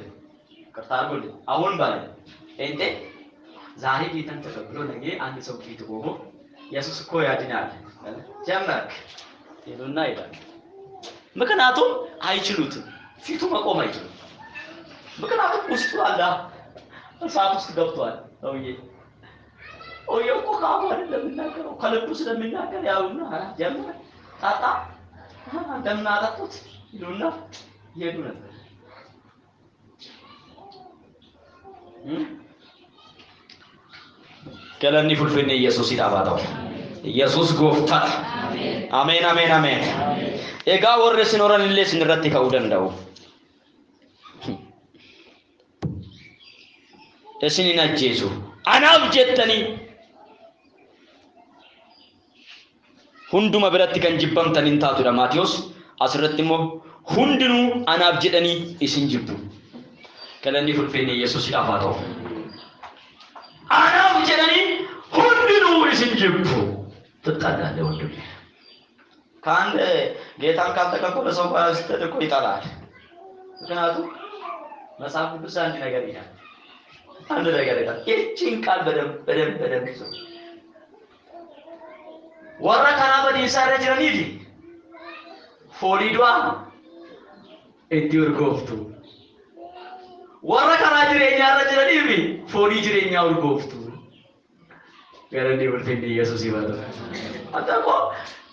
ቅርታ አድርጎልኝ አሁን ባልል እንዴ ዛሬ ጌታን ተቀብሎ ነገ አንድ ሰው ፊት ቆሞ ኢየሱስ እኮ ያድናል ጀመርክ ይሉና ይላል። ምክንያቱም አይችሉትም፣ ፊቱ መቆም አይችሉም። ምክንያቱም ውስጡ አለ እሳት ውስጥ ገብቷል። ሰውዬው እኮ ካፉ አይደለም የሚናገረው ከልቡ ስለሚናገር ያውና ጀመረ ታጣ እንደምናጠጡት ይሉና ይሄዱ ነበር። ገለኒ ፉልፍኔ ኢየሱስ ይዳባታው ኢየሱስ ጎፍታ አሜን አሜን አሜን። ኤጋ ወረ ሲኖረን ለስ ንረት ከውደንዳው እስኒና ጄሱ አናብ ጀተኒ ሁንዱማ ብረት ከንጅበምተን እንታቱ ማቴዎስ አስረትሞ ሁንድኑ አናብ ጀደኒ እስንጅቡ ገለኒ ፉልፍኔ ኢየሱስ ይዳባታው አናብ ጀደኒ ሁንድኑ እስንጅቡ ትጣላለ ወንድም ካንደ ጌታን ካልተቀበለ ሰው ጋር ስትደቆ ይጣላል። ምክንያቱም መጽሐፍ ቅዱስ አንድ ነገር ይላል። እቺን ቃል በደንብ ይዘው ወራ ካናበዲ ይሳረጅኒ ዲ ፎሊዷ እዲር ጎፍቱ ወራ ካናጅሬኛ ረጅኒ ዲ ፎሊ ጅሬኛው ጎፍቱ ገረዲ ወልቴ ኢየሱስ ይባል አጣቆ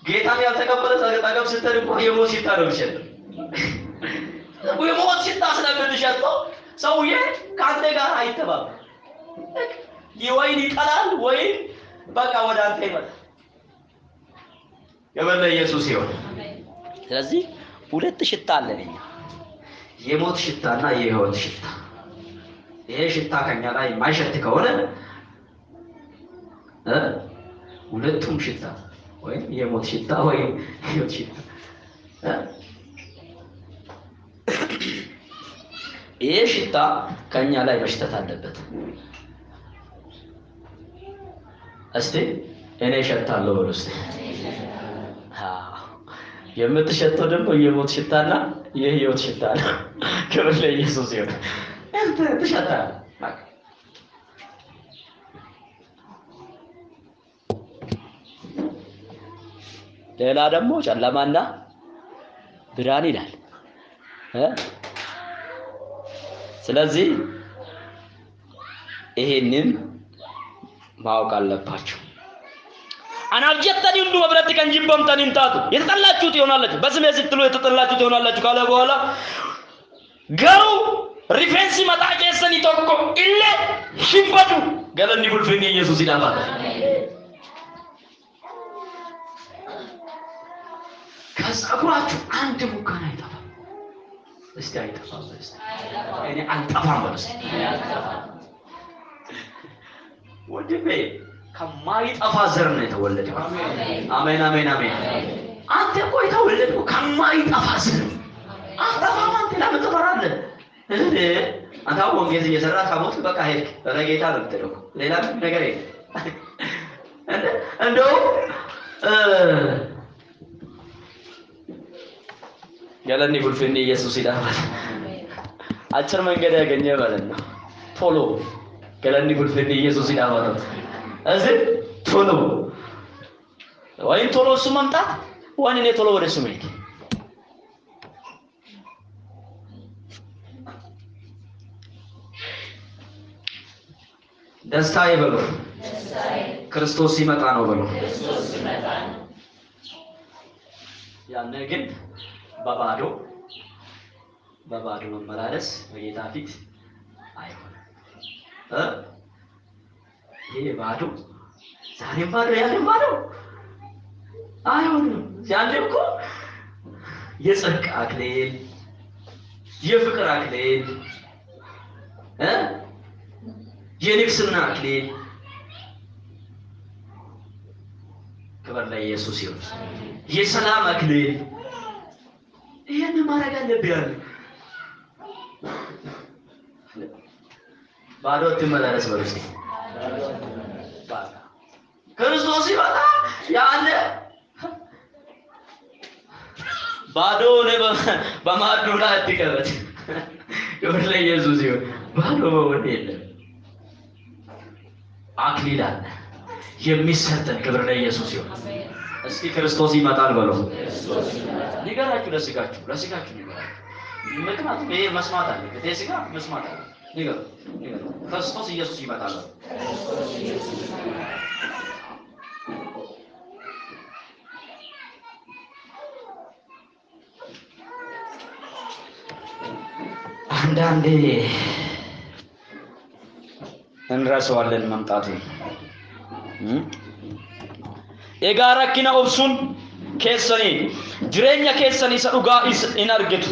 ጌታን ያልተቀበለ ታገብ ስትደርቁ የሞት ሽታ ነው የሚሸተው። የሞት ሽታ ስለምትሸተው ሰውዬ ካንተ ጋር አይተባበርም። ይወይን ይጠላል ወይ በቃ ወደ አንተ ይመጣል። ገበለ ኢየሱስ ይሁን። ስለዚህ ሁለት ሽታ አለኝ፣ የሞት ሽታና የህይወት ሽታ። ይሄ ሽታ ከኛ ላይ የማይሸት ከሆነ ሁለቱም ሽታ ወይ የሞት ሽታ ወይ የህይወት ሽታ። ይሄ ሽታ ከኛ ላይ መሽተት አለበት። እስቲ እኔ እሸታለሁ በሉ እስቲ። የምትሸተው ደግሞ የሞት ሽታና የህይወት ሽታ ነው። ክብር ለኢየሱስ ይሁን። አንተ ትሸታለህ። ሌላ ደግሞ ጨለማና ብርሃን ይላል። ስለዚህ ይሄንን ማወቅ አለባችሁ። አናብጀተኒ ሁሉ መብረት ከንጂበምተን እንታቱ የተጠላችሁት ይሆናላችሁ፣ በስሜ ስትሉ የተጠላችሁት ይሆናላችሁ ካለ በኋላ ገሩ ሪፌንሲ መጣቄሰን ይተኮ ኢለ ሽንፈቱ ገለኒ ጉልፍኒ ኢየሱስ ይላል። ከጸጉራችሁ አንድ ሙካና አይጠፋም። እስቲ አይጠፋም። እስቲ እኔ አልጠፋም በለስ ወንድሜ ከማይጠፋ ዘር ነው የተወለደው። አሜን አሜን አሜን። አንተ እኮ የተወለድከው ከማይጠፋ ዘር። አጠፋም አንተ ለምን ትፈራለህ? አንተ ወንጌል እየሰራ ከሞት በቃ ሄድክ። በጌታ ነው የምትለው፣ ሌላ ነገር የለም። እንደው ገለኒ ጉልፍኒ ኢየሱስ ይላል። አጭር መንገድ ያገኘ ማለት ነው። ቶሎ ገለኒ ጉልፍኒ ኢየሱስ ይላል ማለት ነው። እዚህ ቶሎ ወይም ቶሎ እሱ መምጣት ወይም እኔ ቶሎ ወደ እሱ መሄድ። ደስታ ይበሉ። ክርስቶስ ሲመጣ ነው በሉ። ያኔ ግን በባዶ መመላለስ በጌታ ፊት አይሆንም። ይሄ ባዶ ዛሬም ባዶ ያለም ባዶ አይሆንም። ያኔ እኮ የጽድቅ አክሊል፣ የፍቅር አክሊል፣ የንግስና አክሊል ክብር ለኢየሱስ ይሁን። የሰላም አክሊል ይሄን ማድረግ አለብን። ባዶ ትመላለስ በሉ እስኪ። ክርስቶስ ይመጣ ያለ ባዶ ነው በማዶ ላይ አትቀመጥ። ክብር ለኢየሱስ ይሁን። ባዶ መሆን የለም። አክሊል አለ የሚሰጠን። ክብር ለኢየሱስ ይሁን። እስኪ ክርስቶስ ይመጣል በሉ። ንገራችሁ ለስጋችሁ ንገራችሁ። ምክንያቱም ይሄ መስማት አለ። ለስጋ መስማት አለ። ንገሩ ክርስቶስ ኢየሱስ ይመጣል በሉ። አንዳንዴ እንረሳዋለን መምጣቱን። የጋራኪና ኦብሱን keessani jireenya keessani isa dhugaa in argitu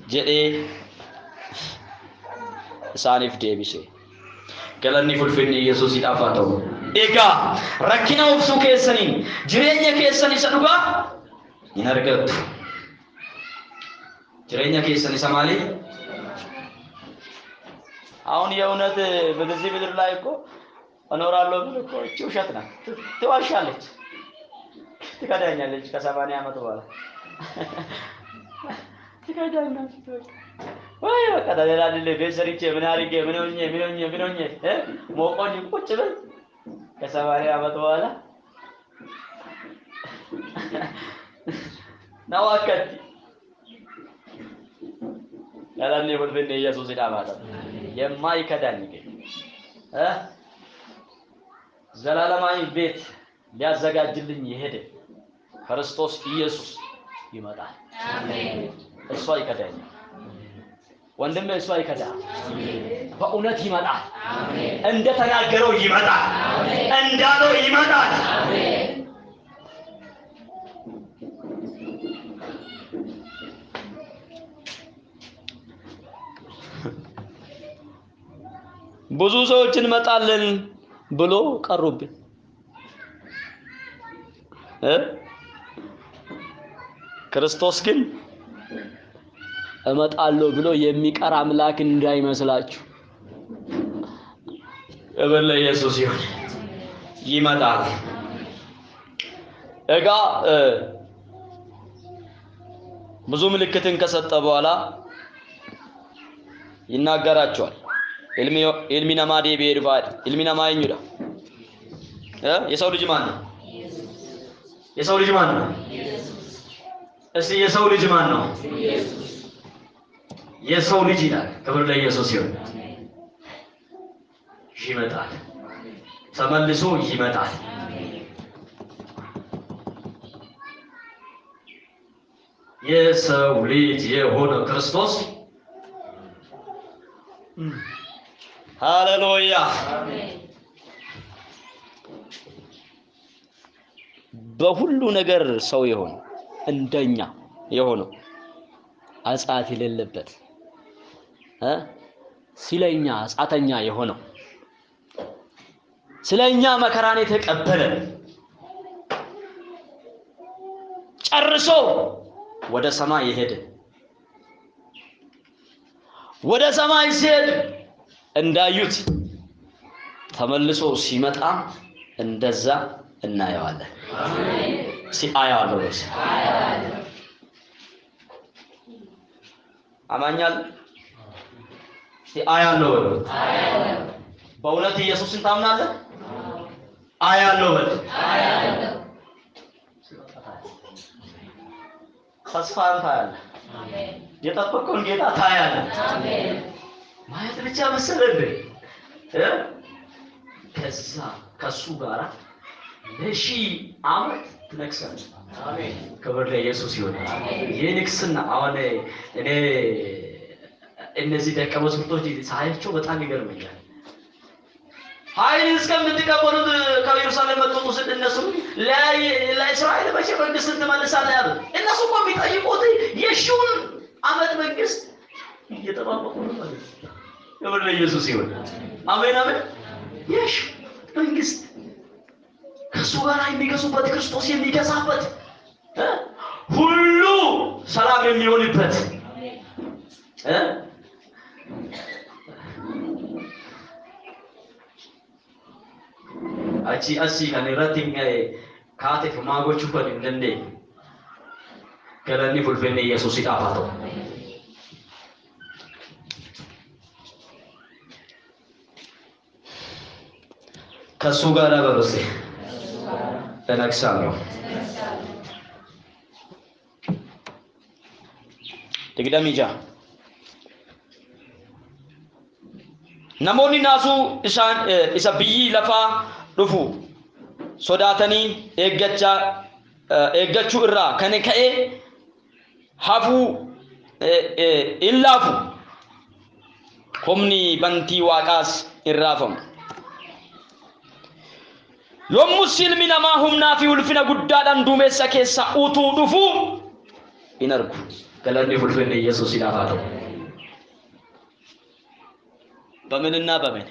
jedhee isaaniif deebise. Galanni ulfinni Yesuusiidhaaf haa ta'u. Egaa rakkina obsuu keessaniin jireenya keessan isa dhugaa in argattu. Jireenya keessan isa maali? አሁን የእውነት በዚህ ምድር ላይ እኮ እኖራለሁ ብል እኮ እቺ ውሸት ናት። ትዋሻለች፣ ትከዳኛለች። ከ80 ዓመት በኋላ ትከዳኛለች። ወይ በቃ ሌላ አይደለ በሰርቼ ምን አድርጌ ምን ሆኜ ሞቆኝ ቁጭ ብል ከ80 ዓመት በኋላ ናዋከት ያላኔ ወልበኔ ኢየሱስ ይዳማታ የማይከዳኝ ግን ዘላለማዊ ቤት ሊያዘጋጅልኝ የሄደ ክርስቶስ ኢየሱስ ይመጣል። አሜን። እሱ አይከዳኝም። ወንድም እሱ አይከዳ በእውነት ይመጣል እንደ ተናገረው ይመጣል እንዳለው ይመጣል ብዙ ሰዎች እንመጣለን ብሎ ቀሩብን ክርስቶስ ግን እመጣለሁ ብሎ የሚቀር አምላክ እንዳይመስላችሁ እበል ለኢየሱስ ይሁን ይመጣል እጋ ብዙ ምልክትን ከሰጠ በኋላ ይናገራቸዋል ኢልሚና ማዴ ቤርባድ ኢልሚና ማይኙዳ የሰው ልጅ ማን ነው የሰው ልጅ ማን ነው እስቲ የሰው ልጅ ማን ነው የሰው ልጅ ይላል ክብር ለኢየሱስ ይሁን ይመጣል ተመልሶ ይመጣል የሰው ልጅ የሆነው ክርስቶስ ሃሌሉያ አሜን በሁሉ ነገር ሰው የሆነ እንደኛ የሆነው አጻት የሌለበት ስለኛ አጻተኛ የሆነው ስለኛ መከራን የተቀበለ ጨርሶ ወደ ሰማይ የሄደ ወደ ሰማይ ሲሄድ እንዳዩት ተመልሶ ሲመጣ እንደዛ እናየዋለን አሜን ሲአያለው አማኛል ሲአያለው በእውነት ኢየሱስን ታምናለህ አያለው አያለው ተስፋን ታያለህ አሜን የጠበቀውን ጌታ ታያለህ አሜን ማየት ብቻ መሰለህ ከሱ ጋር ለሺ ዓመት ትነግሳለህ አሜን ክብር ለኢየሱስ ይሁን የንግስና አሁን እኔ እነዚህ ደቀ መዛሙርቶች ሳያቸው በጣም ይገርመኛል ኃይል እስከምትቀበሉት ከኢየሩሳሌም መጥተው ስለ እነሱ ለእስራኤል መቼ መንግስትን ትመልሳለህ ያሉት እነሱ እኮ የሚጠይቁት የሺውን ዓመት መንግስት እየተባበቁ ነው ማለት ክብር ለኢየሱስ ይሁን አሜን አሜን የሺ መንግስት ከሱ ጋር የሚገዙበት ክርስቶስ የሚገዛበት ሁሉ ሰላም የሚሆንበት አቺ ከነራቲን ካቴ ማጎቹ ፈን እንደንዴ ከለኒ ፉልፈኔ ኢየሱስ ይጣፋቶ ከሱ ጋር በሩሴ ተነክሳለሁ ድግደሚጃ namoonni naasu isaan isa biyyi lafaa dhufu sodaatanii eeggachuu irraa kan ka'e hafuu illaafu humni bantii waaqaas irraafamu yommus ilmi namaa humnaa fi ulfina guddaadhaan duumessa keessa utuu dhufu in argu galanni ulfinni Yesuus hidhaafaa ta'u በምንና በምን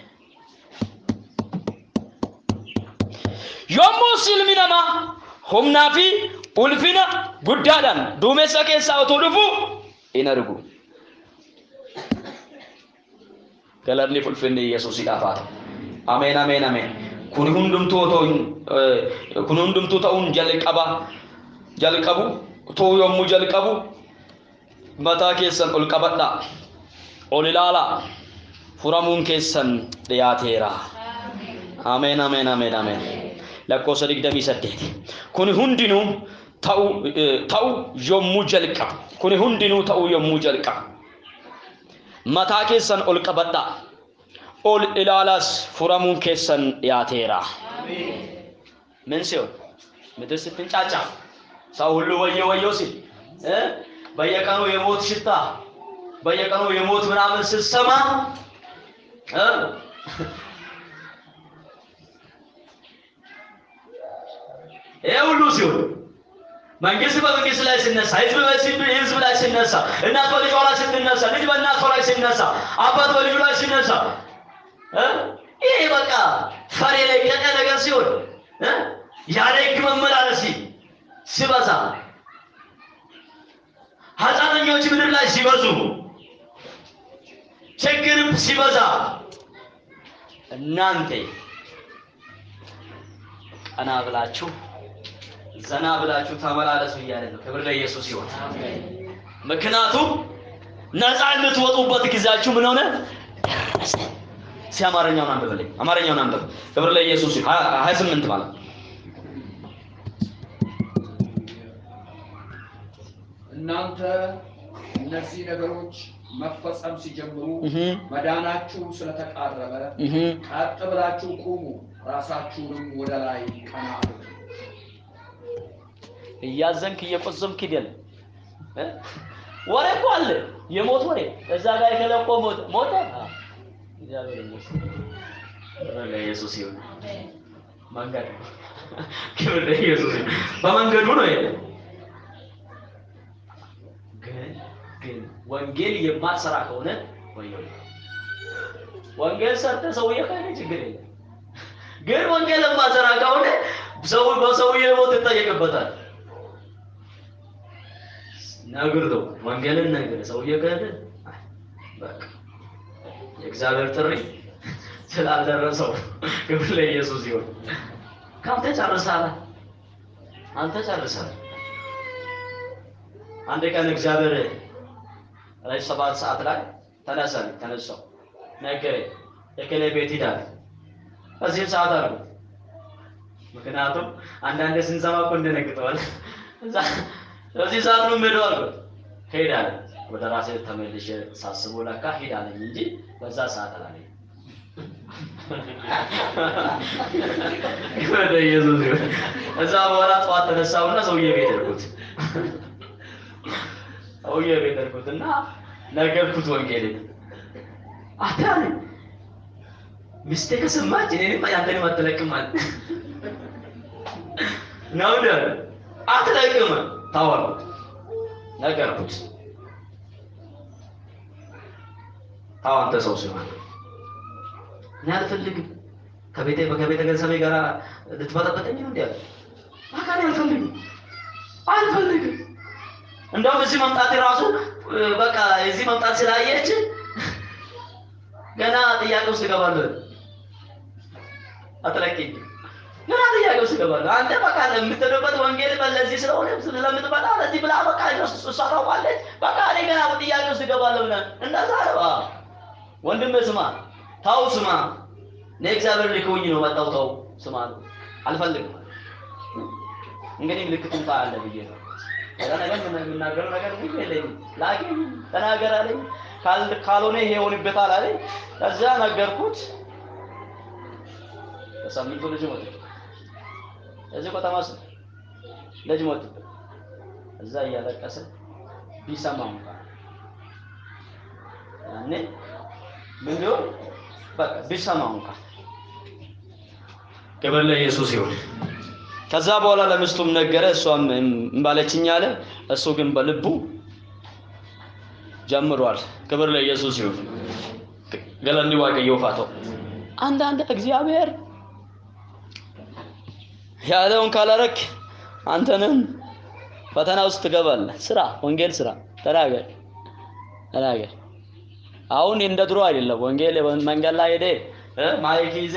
yommuu ilmi namaa humnaa fi ulfina guddaadhaan duumessa keessaa utuu dhufu in argu galanni ulfinni Yesuusidhaaf haa ta'u ameen ameen ameen kun hundumtuu ta'uun jalqabu utuu yommuu jalqabu mataa keessan ol qabadhaa ol ilaalaa furamuun keessan dhiyaateera ameen ameen ameen ameen lakkoofsa 28 kun hundinuu ta'u yommuu jalqabu kun hundinuu ta'u yommuu jalqabu mataa keessan ol qabadhaa ol ilaalaas furamuun keessan dhiyaateera አሜን ምን ሲሆን ምድር ስትንጫጫ ሰው ሁሉ ወየው ሲል በየቀኑ የሞት ሽታ በየቀኑ የሞት ምናምን ስትሰማ ሁሉ ሲሆን መንግስት በመንግስት ላይ ሲነሳ ህዝብ ላይ ሲነሳ እናት በልጇ ላይ ስትነሳ ልጅ በእናቷ ላይ ሲነሳ አባት በልጁ ላይ ሲነሳ ይሄ በቃ ፈሬ ላይ ቀቀ ነገር ሲሆን ያለ ህግ መመላለስ ሲበዛ ኃጢአተኞች ምድር ላይ ሲበዙ ችግርም ሲበዛ እናንተ ቀና ብላችሁ ዘና ብላችሁ ተመላለሱ እያለ ነው። ክብር ለኢየሱስ ይሁን። ምክንያቱም ነፃ የምትወጡበት ጊዜያችሁ ምን ሆነ? ሲያማርኛውን አንብበልኝ። አማርኛውን አንብብ። ክብር ለኢየሱስ ይሁን። 28 ማለት እናንተ እነዚህ ነገሮች መፈጸም ሲጀምሩ መዳናችሁ ስለተቃረበ ቀጥ ብላችሁ ቁሙ፣ ራሳችሁንም ወደ ላይ ቀና አድርጉ። እያዘንክ እየቆዘምክ ይደል ወሬ እኮ አለ፣ የሞት ወሬ እዛ ጋር የተለቆ ሞተ እግዚአብሔር ይመስገን። ክብር ለኢየሱስ ይሁን። መንገድ ክብር ለኢየሱስ ይሁን። በመንገዱ ነው ይሄ። ግን ወንጌል የማትሰራ ከሆነ ወንጌል ሰርተ ሰውዬ ካለ ችግር የለም። ግን ወንጌል የማትሰራ ከሆነ በሰውዬ ሞት ይጠየቅበታል። ነግርተው ወንጌልን ነገር ሰውዬ ካለ በቃ የእግዚአብሔር ጥሪ ስላልደረሰው ክብር ለኢየሱስ ይሁን። ካንተ ጨርሳለ አንተ ጨርሳለ። አንድ ቀን እግዚአብሔር ላይ 7 ሰዓት ላይ ተነሳው ነገረኝ። የከለ ቤት ሄዳል እዚህ ሰዓት አሉ። ምክንያቱም አንዳንድ ስንሰማ እኮ እንደነግጠዋል። እዚህ ሰዓት ነው የምሄደው አልኩት። ሄዳለ። ወደ ራሴ ተመልሼ ሳስበው ለካ ሄዳለኝ እንጂ በዛ ሰዓት አላለኝ። ወደ ኢየሱስ እዛ በኋላ ጠዋት ተነሳውና ሰውዬ ቤት ሄድኩት። ሰውዬ ቤት ሄድኩትና ነገርኩት ወንጌልን። አታለ ሚስቴ ከሰማች እኔንም ያንተንም አትለቅም አለ። ነው ደር አትለቅም ታወራኩት ነገርኩት። ታውንተ ሰው ሲሆን እኔ አልፈልግም ከቤተ ገንዘቤ ጋር ልትበጠበጠኝ ነው እንዴ? አካኔ አልፈልግም። እንደውም እዚህ መምጣት ራሱ በቃ እዚህ መምጣት ስላየች ገና ጥያቄ ውስጥ ገባለሁ። አትለቅኝ ገና ጥያቄ ውስጥ ገባለሁ። አንተ በቃ የምትደበት ወንጌል በለዚህ ስለሆነ ስለምትመጣ ለዚህ ብላ በቃ እሷ ታውቃለች። በቃ እኔ ገና ጥያቄ ውስጥ ገባለሁ ብለህ እንደዛ ነው። ወንድሜ ስማ፣ ታው ስማ፣ ለእግዚአብሔር ልኮኝ ነው መጣው። ታው ስማ፣ አልፈልግም። እንግዲህ ምልክቱን ታያለ ብዬ ነው ነገር የምናገረው ነገር ምን የለኝም። ላኪን ተናገር አለኝ። ካልሆነ ይሄ ሆንበታል አለኝ። ከዛ ነገርኩት። ተሰምቶ ልጅ ሞተ። እዚህ ከተማስ ልጅ ሞተ። እዛ እያለቀሰ ቢሰማው ያኔ ምን ቢሆን በቃ ቢሰማው ክብር ለኢየሱስ ይሁን። ከዛ በኋላ ለሚስቱም ነገረ። እሷም እንባለችኝ አለ። እሱ ግን በልቡ ጀምሯል። ክብር ለኢየሱስ ይሁን። ገለኒ ዋቀየው ፋቶ አንዳንድ እግዚአብሔር ያለውን ካላረክ አንተንም ፈተና ውስጥ ትገባለህ። ስራ ወንጌል ስራ ተናገር። አሁን እንደ ድሮ አይደለም። ወንጌል መንገድ ላይ ሄደ ማይክ ይዘ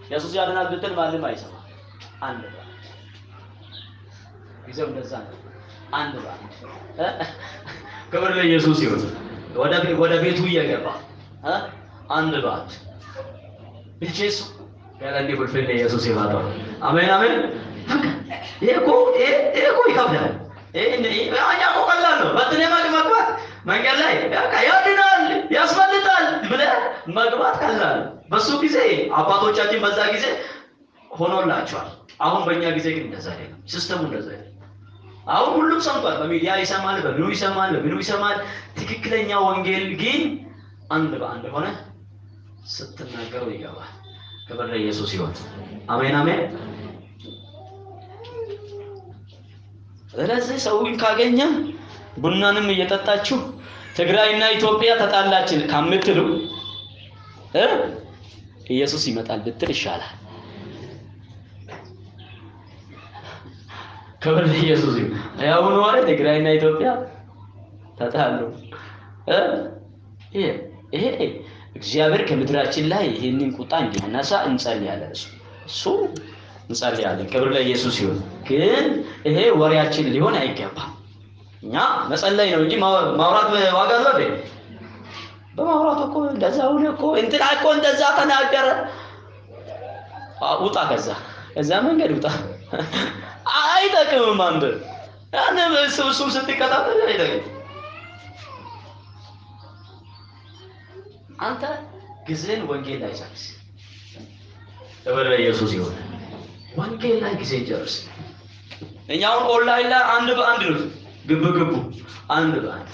ኢየሱስ ያድናል ብትል ማንም አይሰማ። አንድ ይዘው እንደዛ ነው። አንድ ክብር ለኢየሱስ ይሁን። ወደ ቤቱ እየገባ አንድ ባት ብቻስ ያለንዲ ፍልፍል ኢየሱስ ይባርካል። አሜን አሜን። ይሄኮ ይከብዳል። ያኛው ቀላል ነው። በትኔማ መግባት መንገድ ላይ ያድናል ያስፈልጣል ብለህ መግባት ቀላል። በሱ ጊዜ አባቶቻችን በዛ ጊዜ ሆኖላቸዋል። አሁን በእኛ ጊዜ ግን እንደዛ አይደለም። ሲስተሙ እንደዛ አይደለም። አሁን ሁሉም ሰምቷል። በሚዲያ ይሰማል፣ በምኑ ይሰማል። ትክክለኛ ወንጌል ግን አንድ በአንድ ሆነ ስትናገረው ይገባል። ክብር ለኢየሱስ ይሁን። አሜን አሜን። ስለዚህ ሰውን ካገኘ ቡናንም እየጠጣችሁ ትግራይና ኢትዮጵያ ተጣላችን ከምትሉ ኢየሱስ ይመጣል ብትል ይሻላል። ክብር ለኢየሱስ ይሁን። ያው ነው አይደል? ትግራይና ኢትዮጵያ ተጣሉ። ይሄ እግዚአብሔር ከምድራችን ላይ ይሄንን ቁጣ እንዲያነሳ እንጸልያለን። እሱ እንጸልያለን። ክብር ለኢየሱስ ይሁን። ግን ይሄ ወሬያችን ሊሆን አይገባም። እኛ መጸለይ ነው እንጂ ማውራት ዋጋ አለው አይደል? በማውራት እኮ እንደዛ ሆነ እኮ እንትና እኮ እንደዛ ተናገረ። ውጣ ከዛ መንገድ ውጣ። አይጠቅምም። አንተ እሱን ስትከታተል አይጠቅም። አንተ ጊዜን ወንጌል ላይ ጨርስ። ክብር ለኢየሱስ ይሁን። ወንጌል ላይ ጊዜ ጨርስ። እኛው ኦንላይን ላይ አንድ በአንድ ነው ግብ አንድ በአንድ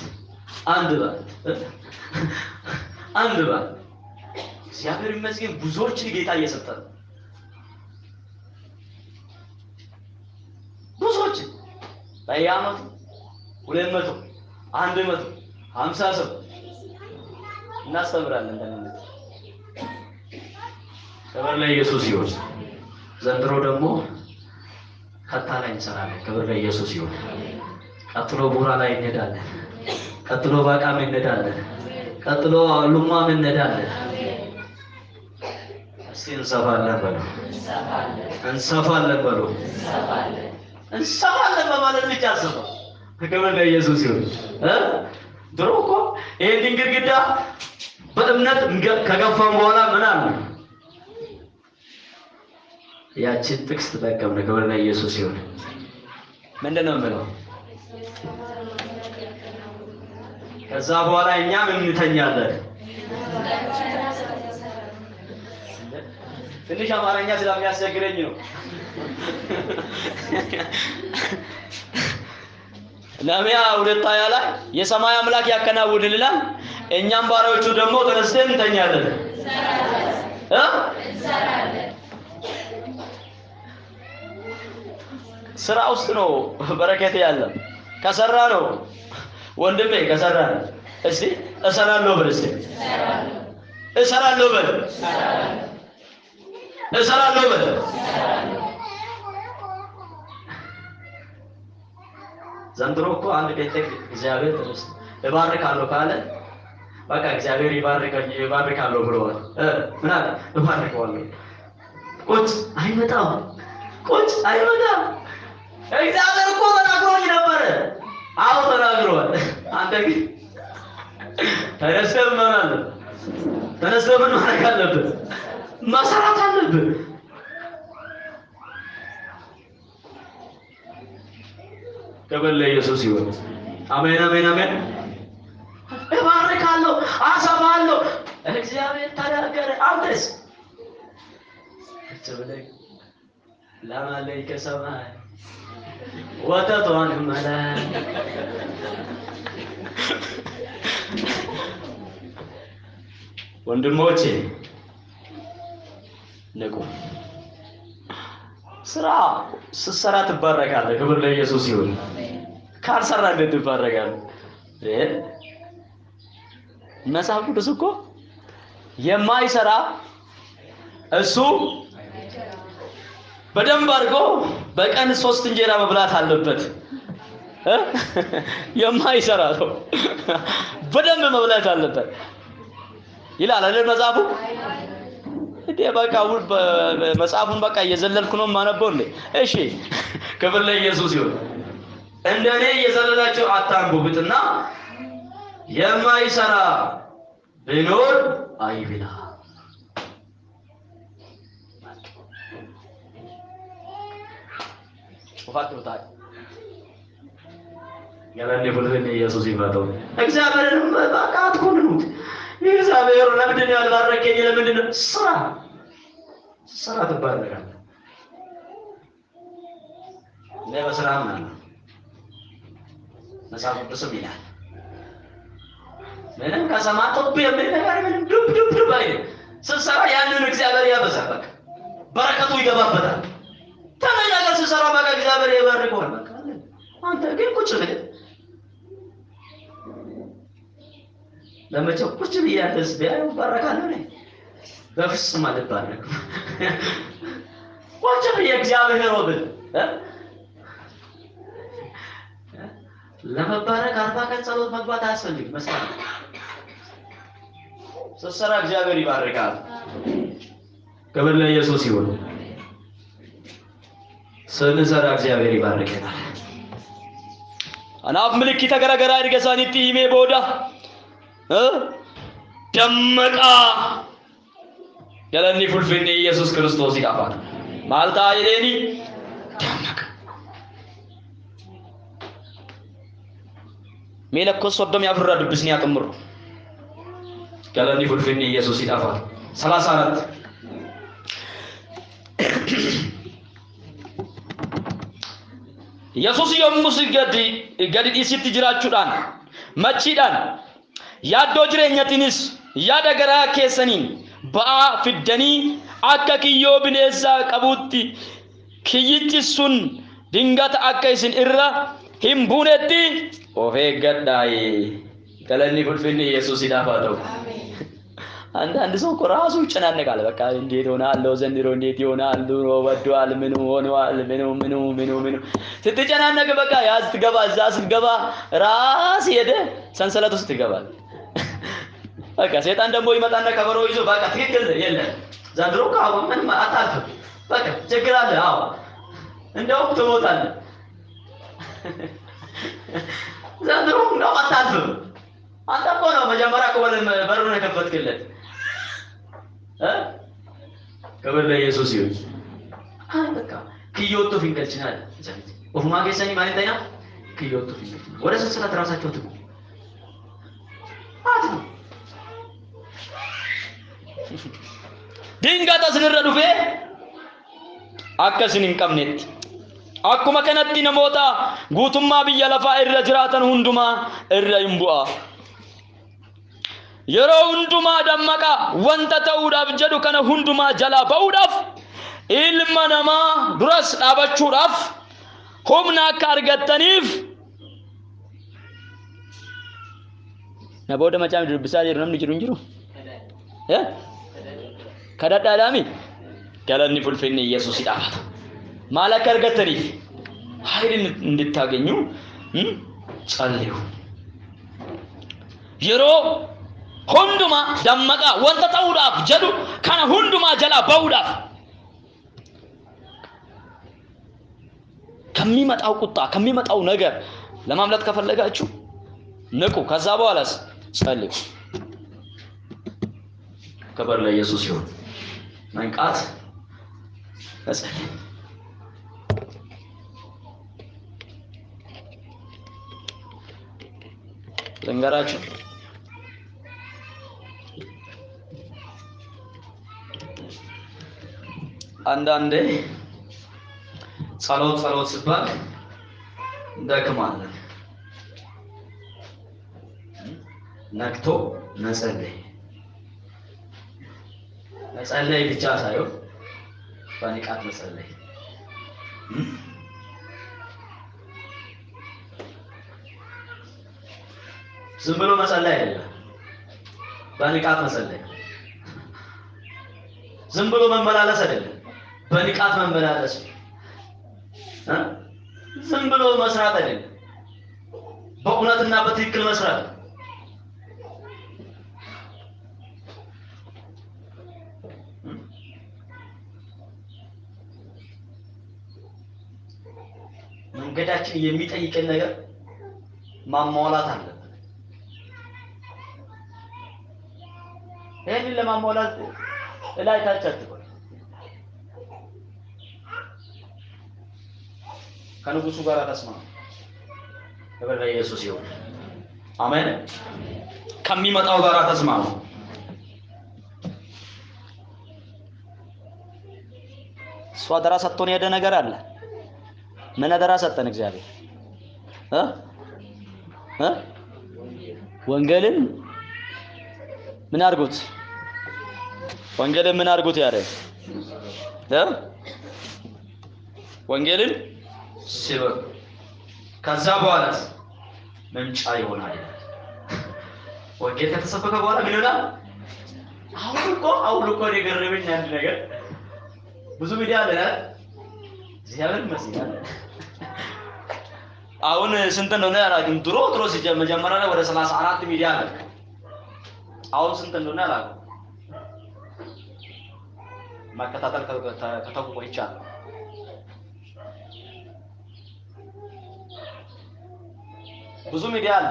እግዚአብሔር ይመስገን ብዙዎችን ጌታ እየሰጠ ነው። ብዙዎችን በየዓመቱ 200 100 50 ሰው እናስተምራለን እንደምን ክብር ለኢየሱስ ይሁን። ዘንድሮ ደግሞ ከታ ላይ እንሰራለን። ክብር ለኢየሱስ ይሁን። ቀጥሎ ቡራ ላይ እንሄዳለን። ቀጥሎ ባቃም እንሄዳለን። ቀጥሎ ሉማም እንሄዳለን። እስቲ እንሰፋለን በማለት ብቻ አሰፋ። ክብር ለኢየሱስ ይሁን። ድሮ እኮ ይሄን ግድግዳ በእምነት ከገፋን በኋላ ምን አለ? ያችን ጥቅስ ተጠቀምን። ክብር ለኢየሱስ ይሁን። ምንድነው የምለው? ከዛ በኋላ እኛ ምን እንተኛለን? ትንሽ አማርኛ ስለሚያስቸግረኝ ነው። ነህምያ 2:20 ላይ የሰማይ አምላክ ያከናውንልናል፣ እኛም ባሪያዎቹ ደግሞ ተነስተን እንተኛለን። ስራ ውስጥ ነው በረከት ያለ። ከሰራ ነው ወንድሜ፣ ከሰራ ነው። እስቲ እሰራለሁ በል። እስቲ እሰራለሁ በል። ዘንድሮ እኮ አንድ ጴንጤ እግዚአብሔር ተነስቶ እባርካለሁ ካለ በቃ እግዚአብሔር ይባርካለሁ ብለዋል። ምን አለ? እባርካለሁ። ቁጭ አይመጣም። እግዚአብሔር እኮ ተናግሮኝ ነበረ። አዎ ተናግሯል። አንተ ግን ተነስተህ ምን ማድረግ አለብህ? መሰራት አለብህ። ክብር ለኢየሱስ ይሁን። አሜን አሜን አሜን። እባርካለሁ፣ አሰፋለሁ። እግዚአብሔር ተናገረ። አንተስ ተብለህ ለማለይ ከሰማይ ወተቷን መላ ወንድሞቼ ንቁ። ስራ ስትሰራ ትባረካለህ። ክብር ለኢየሱስ ይሁን። ካልሰራ እንዴት ትባረካለህ? መጽሐፍ ቅዱስ እኮ የማይሰራ እሱ በደንብ አድርጎ በቀን 3 እንጀራ መብላት አለበት። የማይሰራ ነው በደንብ መብላት አለበት ይላል አይደል መጽሐፉ? በቃ መጽሐፉን በቃ እየዘለልኩ ነው የማነበው እንዴ? እሺ ክብር ለኢየሱስ ይሁን። እንደኔ እየዘለላችሁ አታንቡብትና የማይሰራ ቢኖር አይብላ። ወፋቅሩታል ያለኔ ሁሉን ኢየሱስ ይባረው። እግዚአብሔርን በቃ አትኮንኑት። እግዚአብሔር ለምንድን ያልባረከኝ? ለምንድን ነው? ስራ ትባረካለህ። ለበስራም ነው መጽሐፍ ቅዱስም ይላል። ምንም ከሰማተው በምን ነገር ምንም ዱብ አይልም። ስትሰራ ያንን እግዚአብሔር ያበዛል። በቃ በረከቱ ይገባበታል። ተለይ ነገር ስትሰራ በቃ እግዚአብሔር ይባርካል። በቃ አንተ ግን ቁጭ ብለህ ለመቼም ቁጭ ብያለስ ቢያዩ ባረካለሁ ነኝ በፍጹም አልባረክም። ቁጭ ብዬ እግዚአብሔር ወብል ለመባረክ 40 ቀን ጸሎት መግባት አያስፈልግም። መስራት ስትሰራ እግዚአብሔር ይባርካል። ክብር ለኢየሱስ ይሁን። ስንሰራ እግዚአብሔር ይባርከናል። አናፍ ምልክት ገረገራ እርገሳኒቲ ሂሜ ቦዳ ደመቃ ያለኒ ፉልፊኔ ኢየሱስ ክርስቶስ ይጣፋል ማልታ ይሌኒ ደመቃ ሜለኮስ ወደም ያብራ ድብስኒ ያቀምሩ ያለኒ ፉልፊኔ ኢየሱስ ይጣፋል 34 ኢየሱስ yommuu gadi dhiisitti jiraachuudhaan machiidhaan yaaddoo jireenyatiinis yaada garaa keessaniin ba'aa fiddanii akka kiyyoo bineensaa qabuutti kiyyichi sun dingata akka isin irra hin buunetti of eeggadhaa. Galanni ulfinni Yesuusiidhaaf haa ta'u. አንዳንድ ሰው እኮ ራሱ ይጨናነቃል። በቃ እንዴት ሆናለሁ ዘንድሮ እንዴት ይሆናል ኑሮ ወዷል ምን ሆኗል ምን ስትጨናነቅ በቃ ያዝ ትገባ እዛ ስትገባ ራስ ሄደ ሰንሰለት ውስጥ ትገባል። በቃ ሰይጣን ደግሞ ይመጣና ከበሮ ይዞ በቃ ትክክል የለም ዘንድሮ ካው ምን አታልፍ በቃ ችግር አለ አዎ እንደውም ትሞታለህ ዘንድሮ ነው አታልፍ አንተ እኮ ነው መጀመሪያ እኮ በሩን የከፈትክለት ክብር ለኢየሱስ ይሁን። በቃ ክዮቶ ፊንገልችናል ኦፍማ ገሰኒ ማለተኛ ክዮቶ ፊንገልች ወደ ሰንሰለት ራሳቸው ትጉ አት ድንጋታ ስለረዱፌ አከስኒን ቀምኔት አኩማ ከነቲ ነሞታ ጉቱማ ቢያለፋ እረ ጅራተን ሁንዱማ እረ ይምቡአ yeroo hundumaa dammaqa wanta ta'uudhaaf jedhu kana hundumaa jalaa ba'uudhaaf ilma namaa duras dhaabachuudhaaf humna akka argattaniif na booda macaan dubbisaa jiru namni jiru hin jiru kadhadhaadhaami galanni ulfinni Yesuus dhaabata maal akka argattaniif ኃይልን እንድታገኙ ጸልዩ yeroo hunduma dammaqa wanta ta'uudhaaf jedhu kana hunduma jala ba'uudhaaf ከሚመጣው ቁጣ ከሚመጣው ነገር ለማምለጥ ከፈለጋችሁ ንቁ። ከዛ በኋላስ ጸልዩ። ክብር ለኢየሱስ ይሁን። መንቃት መጸለይ ልንገራችሁ አንዳንዴ ጸሎት ሲባል እንደክማለን። ነክቶ መጸለይ ብቻ ሳይሆን በንቃት መጸለይ ዝም ብሎ መጸለይ አይደለም፣ በንቃት መጸለይ ዝም ብሎ መመላለስ አይደለም፣ በንቃት መመላለስ ዝም ብሎ መስራት አይደለም፣ በእውነትና በትክክል መስራት መንገዳችን የሚጠይቀን ነገር ማሟላት አለበት። ይሄንን ለማሟላት ላይ ታቻችሁ ከንጉሱ ጋር ተስማሙ። ክብር ለኢየሱስ ይሁን። አሜን። ከሚመጣው ጋር ተስማሙ። እሱ አደራ ሰጥቶን የሄደ ነገር አለ። ምን አደራ ሰጠን እግዚአብሔር? ወንጌልን ምን አድርጉት? ወንጌልን ምን አድርጉት ያለ ወንጌልን ሲበክ ከዛ በኋላ መምጫ ይሆናል። ወንጌል ከተሰበከ በኋላ ምን ይሆናል? አሁን እኮ የገረመኝ አንድ ነገር ብዙ ሚዲያ አለ እግዚአብሔር ይመስገን። አሁን ስንት እንደሆነ አላውቅም። ድሮ መጀመሪያ ላይ ወደ 34 ሚዲያ አለ። አሁን ስንት እንደሆነ አላውቅም። ማከታተል ከተቆ ቆይቻለሁ። ብዙ ሚዲያ አለ።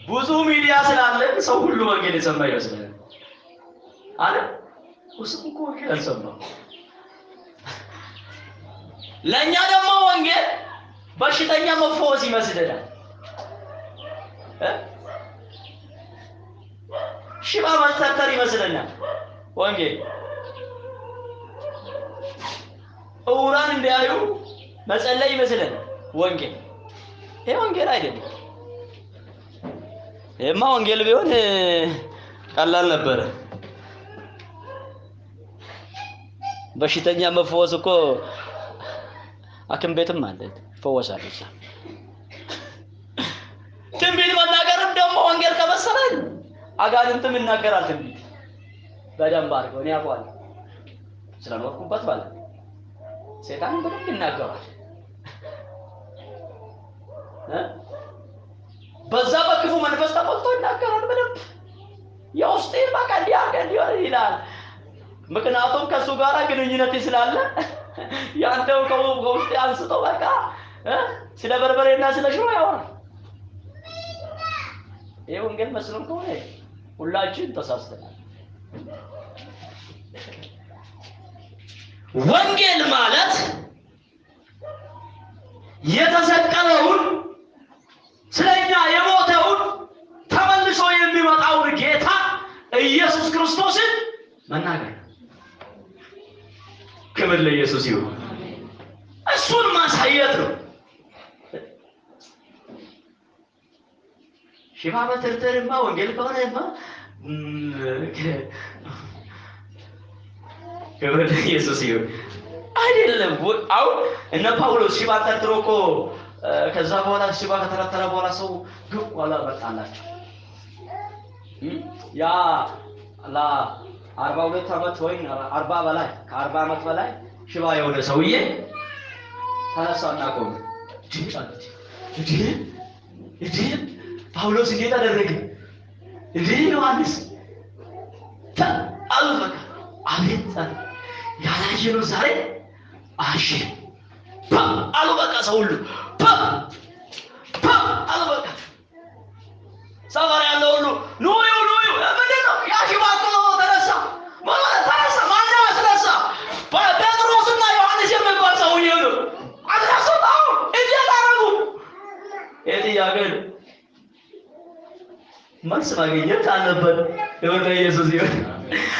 ብዙ ሚዲያ ስላለ ሰው ሁሉ ወንጌል የሰማ ይመስላል አለ። እሱም እኮ ወንጌል አልሰማም። ለኛ ደግሞ ወንጌል በሽተኛ መፈወስ ይመስልናል። ሽባ ማስተርተር ይመስልናል ወንጌል። እውራን እንዲያዩ መጸለይ ይመስልናል ወንጌል። ይሄ ወንጌል አይደለም። ይሄማ ወንጌል ቢሆን ቀላል ነበር። በሽተኛ መፈወስ እኮ ሐኪም ቤትም አለ ፈወሳል። ትንቢት መናገርም ደግሞ ወንጌል ከመሰለን አጋንንትም ይናገራል። ትንቢት በደንብ አድርገው እኔ አውቀዋለሁ ስለኖርኩበት ማለት ነው። ሰይጣን በደንብ ይናገራል። በዛ በክፉ መንፈስ ተሞልቶ ይናገራል በደንብ። የውስጤን በቃ እንዲያርገን ይላል። ምክንያቱም ከሱ ጋር ግንኙነት ስላለ ያንተው ከውስጤ አንስቶ በቃ ስለ በርበሬና ስለ ሽሮ ያወራል። ይሄ ወንጌል መስሎን ከሆነ ሁላችን ተሳስተናል። ወንጌል ማለት የተሰቀለውን ስለኛ የሞተውን ተመልሶ የሚመጣውን ጌታ ኢየሱስ ክርስቶስን መናገር። ክብር ለኢየሱስ ይሁን። እሱን ማሳየት ነው። ሽባ መተርተርማ ወንጌል ከሆነማ ክብር ለኢየሱስ ይሁን። አይደለም አሁን እነ ጳውሎስ ሽባ ተርትሮ እኮ ከዛ በኋላ ሽባ ከተረተረ በኋላ ሰው ግብ ወላ መጣላቸው። ያ ለ42 ዓመት ወይ 40 በላይ ከ40 ዓመት በላይ ሽባ የሆነ ሰውዬ ተነሳና ቆመ። እንዴ ጳውሎስ እንዴት አደረገ? እንዴ ዮሐንስ አሉ። በቃ አቤት ያላየነው ዛሬ አሽ አሉ። በቃ ሰው ሁሉ አሉ። በቃ ሰፈር ያለው ሁሉ ኑ ምንድን ነው ያ ሽባ እኮ ተነሳ። ተነሳ ማነው አስነሳ? ጴጥሮስና ዮሐንስ የሚባል ሰውዬ ነው አስነሱት። አሁን እንዴት አደረጉ? ጥያቄ ነው። መልስ ማግኘት አለበት። ይሁን ኢየሱስ ይሁን።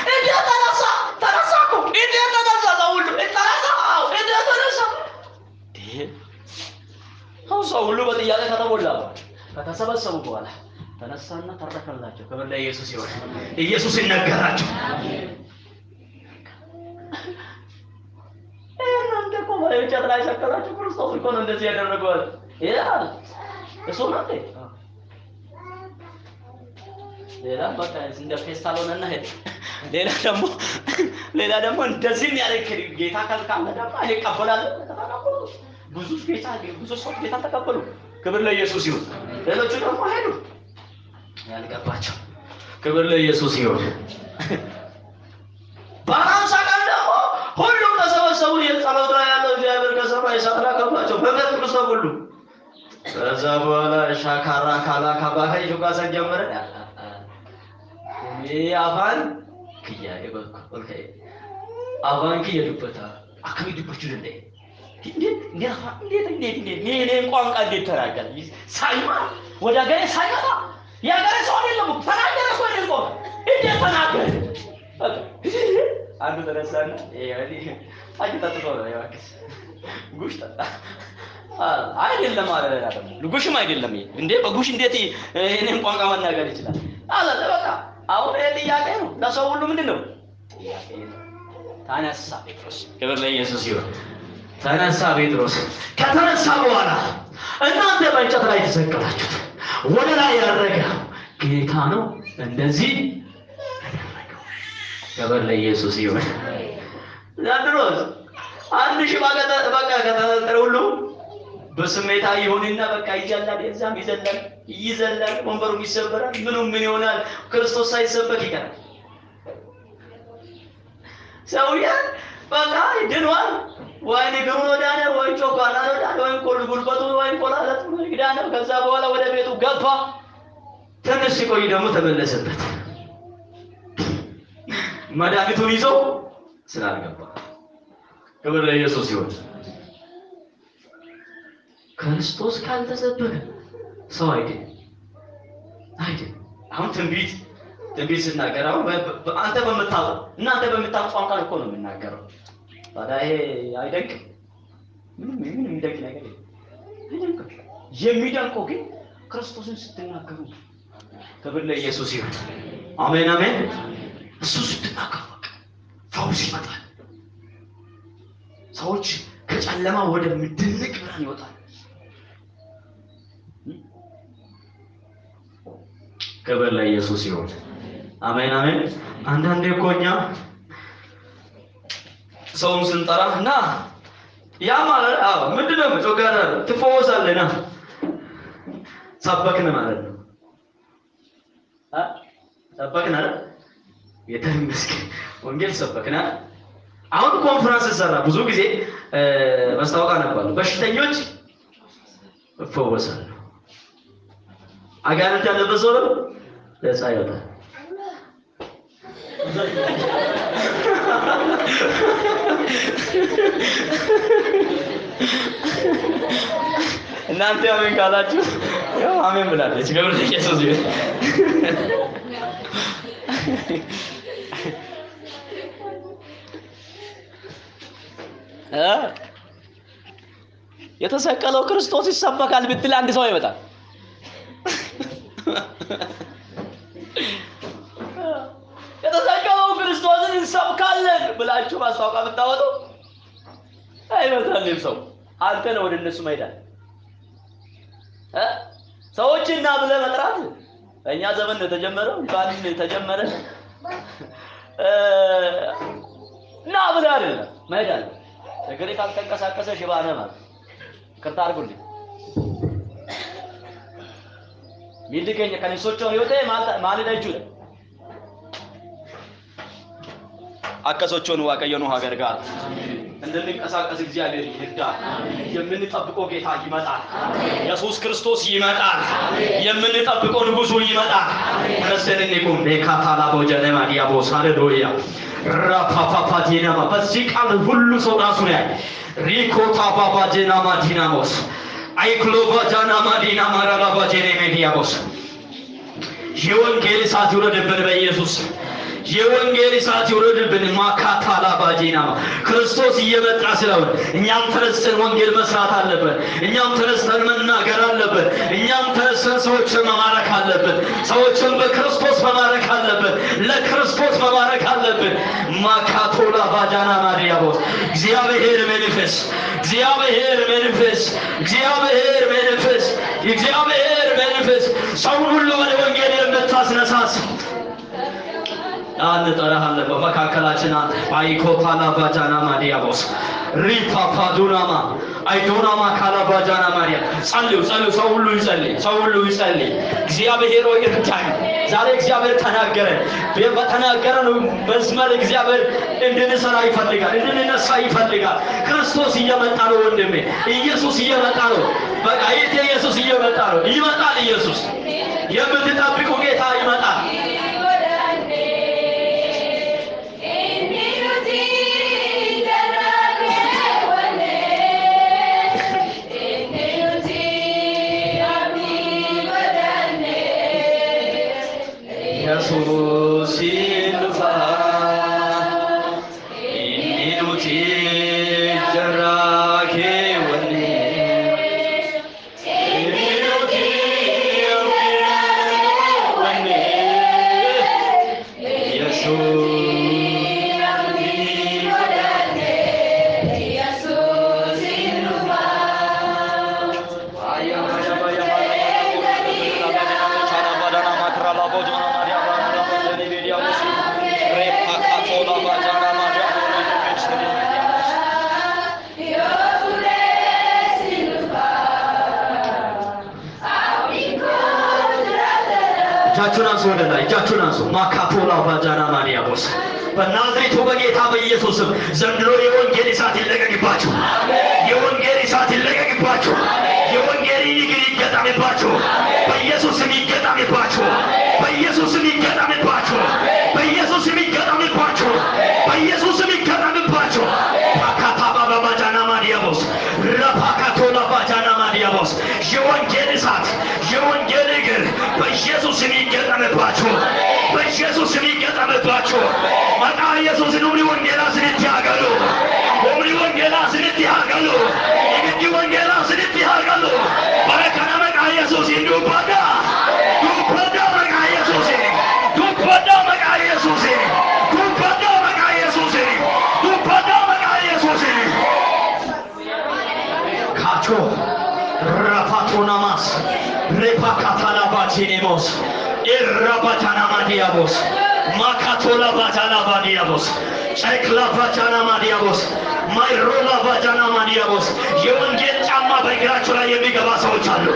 እንዴት ተነሳ? ተነሳ እኮ እንዴት ተነሳ? ሰው ሁሉ ተነሳ። አዎ እንዴት ተነሳ? ሰው ሁሉ በጥያቄ ከተሞላ ከተሰበሰቡ በኋላ ተነሳና ተረከላቸው። ክብር ለኢየሱስ ይሁን። ኢየሱስ ይነገራቸው። እናንተ እኮ በእንጨት ላይ ሰቀላችሁ። ክርስቶስ እኮ ነው እንደዚህ ያደረገው። እሱ ነው እንዴ? ሌላ በቃ እንደ ፌስታል ሆነና ሄደ። ሌላ ደግሞ እንደዚህ ያለክ ጌታ ካልካለ ደግሞ እኔ እቀበላለሁ ተባባሉ። ብዙ ሰው ጌታ ተቀበሉ። ክብር ለኢየሱስ ይሁን። ሌሎቹ ደግሞ ሄዱ ያልገባቸው። ክብር ለኢየሱስ ይሁን። በአምሳ ቀን ደግሞ ሁሉም ተሰበሰቡ። የጸሎት ላይ ያለው እግዚአብሔር ከሰማይ እሳት ላከባቸው በቤተ ክርስቲያን ሁሉ። ከዛ በኋላ ሻካራ ካላ ካባይ ጁጋሳ ጀመረ። አፋን ክያ ይበልኩ ኦኬ አፋን ክያ ዱበታ አከሚ ዱበቹ እንደ እንዴት ቋንቋ እንዴት ተናገረ? ሳይማ ወደ ሀገሬ ሳይመጣ የሀገሬ ሰው አይደለም ተናገረ። ሰው አይደለም እንዴት ተናገረ? አንዱ ተነሳና ታጅ ጠጥቶ ነው ያክስ ጉሽ ጠጣ። አይደለም ማለት አይደለም ልጉሽም አይደለም እንዴ በጉሽ እንዴት እኔን ቋንቋ መናገር ይችላል አለ በቃ አሁን ጥያቄ ነው ለሰው ሁሉ ምንድነው ጥያቄ ነው ተነሳ ጴጥሮስ ክብር ለኢየሱስ ይሁን ተነሳ ጴጥሮስ ከተነሳ በኋላ እናንተ በእንጨት ላይ ተሰቀላችሁት ወደ ላይ ያረገ ጌታ ነው እንደዚህ ያደረገው ክብር ለኢየሱስ ይሁን ዛድሮስ አንድ ሺህ በቃ ከተጠረ ሁሉ በስሜታ ይሆንና በቃ ይዘላል የዛም ይዘላል ወንበሩ ይሰበራል ምን ይሆናል ክርስቶስ ሳይሰበክ ይቀራል ሰውዬ በቃ ድኗል ወይ ነገሩ ወዳነ ወይ ጮካና ወዳነ ወይ ጉልበቱ ወይ ቆላለቱ ይዳነ ከዛ በኋላ ወደ ቤቱ ገባ ትንሽ ሲቆይ ደግሞ ተመለሰበት መድኃኒቱን ይዞ ስላልገባ ክብር ለኢየሱስ ይሁን ክርስቶስ ካልተሰበከ ሰው አይደለም አሁን ትንቢት ሲናገር አሁን አንተ በመታወቅ እናንተ በመታወቅ ቋንቋ እኮ ነው የምናገረው ታዲያ አይደንቅም ምንም የሚደንቅ ነገር የለም የሚደንቀው ግን ክርስቶስን ስትናገሩ ክብር ለኢየሱስ ይሁን አሜን አሜን እሱ ስትናገሩ ፈውስ ይመጣል ሰዎች ከጨለማ ወደ ምድንቅ ብርሃን ይወጣል ክብር ለኢየሱስ ይሁን አሜን አሜን አንዳንዴ እኮ እኛ ሰውን ስንጠራ እና ያ ማለት ምንድነው ጮጋራ ትፈወሳለህ ና ሰበክን ማለት ነው ሰበክን አይደል የተመስገን ወንጌል ሰበክና አሁን ኮንፈረንስ ሰራ ብዙ ጊዜ ማስታወቂያ ነበር በሽተኞች ፈወሳሉ አጋንንት ያለበት ሰው ነፃ ይወጣል እናንተ አሜን ካላችሁ ያው አሜን ብላለች ክብር ለኢየሱስ ይሁን የተሰቀለው ክርስቶስ ይሰበካል ብትል አንድ ሰው ይመጣል የተሰቀለው ክርስቶስን እንሰብካለን ብላችሁ ማስታወቂያ ብታወጡ አይመጣልም ሰው አንተ ነው ወደ እነሱ መሄዳል ሰዎችና ብለህ መጥራት በእኛ ዘመን ተጀመረው ባልን ተጀመረ እና ብለህ አይደለም መሄዳል እግሬ ካልተንቀሳቀሰ ሽባ ነህ ማለት ይቅርታ አድርጉልኝ ይልከኝ ከነሶቹ ህይወቴ ማለት አይችልም አከሶቹን ዋቀየኑ ሀገር ጋር እንድንቀሳቀስ እግዚአብሔር ይርዳል የምንጠብቀው ጌታ ይመጣል ኢየሱስ ክርስቶስ ይመጣል የምንጠብቀው ንጉሱ ይመጣል ረሰንኒኩም በካታላ ቦጀነማ ዲያቦስ ሃሌሉያ ራፓፓፓቲና በዚህ ቃል ሁሉ ሰው ራሱን ያይ ሪኮታ ባባጀና ማዲናሞስ አይክሎባጃና ማዲና ማራላ ባጀኔ ሜዲያቦስ የወንጌል እሳት ይውረድብን በኢየሱስ የወንጌል እሳት ይውረድብን ማካታላ ባጂና ክርስቶስ እየመጣ ስለሆነ እኛም ተነስተን ወንጌል መስራት አለበት እኛም ተነስተን መናገር አለበት እኛም ተነስተን ሰዎችን መማረክ አለበት ሰዎችን በክርስቶስ መማረክ አለበት ለክርስቶስ መማረክ አለበት ማካቶላ ባጃና ማዲያቦስ እግዚአብሔር መንፈስ ሰው ሁሉ ወደ ወንጌል የምታስነሳስ አንተ ጠራሃለ በመካከላችን አይኮፓላ ባጃና ማዲያቦስ ሪፓፓዱናማ አይዶናማ ካላባጃና ማሪያ ጸልዩ ሰው ሁሉ ይጸልይ እግዚአብሔር ሆይ እርዳን ዛሬ እግዚአብሔር ተናገረን በተናገረን መስመር እግዚአብሔር እንድንሰራ ይፈልጋል እንድንነሳ ይፈልጋል ክርስቶስ እየመጣ ነው ወንድሜ ኢየሱስ እየመጣ ነው በቃ ኢየሱስ እየመጣ ነው ይመጣል ኢየሱስ የምትጠብቁ ጌታ ይመጣል ኢየሱስ ይልፋ ኢኒኑቲ ጀራኬ ወኔ እጃችሁን አንሱ ወደ ላይ እጃችሁን አንሱ ማካቶላ ባጃና ማዲያቦስ በናዝሬቱ በጌታ በኢየሱስ ስም ዘንድሮ የወንጌል እሳት ይለቀቅባችሁ የወንጌል እሳት ይለቀቅባችሁ የወንጌል ይግሪ ይገጠምባችሁ በኢየሱስ ስም ይገጠምባችሁ በኢየሱስ ስም ይገጠምባችሁ በኢየሱስ ስም ይገጠምባችሁ በኢየሱስ ስም ይገጠምባችሁ ፓካታባ ባጃና ማዲያቦስ ረፓካቶላ ባጃና ማዲያቦስ የወንጌል እሳት የወንጌል እግር በኢየሱስ ስም ይገጠምባችሁ በኢየሱስ ስም ይገጠምባችሁ ማታ ኢየሱስን ኡምሪ ወንጌላ ስንት ያገሉ ኡምሪ ወንጌላ ስንት ያገሉ ይግዲ ወንጌላ ስንት ያገሉ ባረካና መቃ ኢየሱስ እንዱባዳ ዱባዳ መቃ ኢየሱስ ዱባዳ መቃ ኢየሱስ ዱባዳ መቃ ኢየሱስ ዱባዳ መቃ ኢየሱስ ካቾ ራፋቶናማስ ሬፓካታላ ባቺኔሞስ ኢራባታና ማዲያቦስ ማካቶላ ባጃና ማዲያቦስ ጨክላ ባጃና ማዲያቦስ ማይሮላ ባጃና ማዲያቦስ የወንጌል ጫማ በእግራቸው ላይ የሚገባ ሰዎች አሉ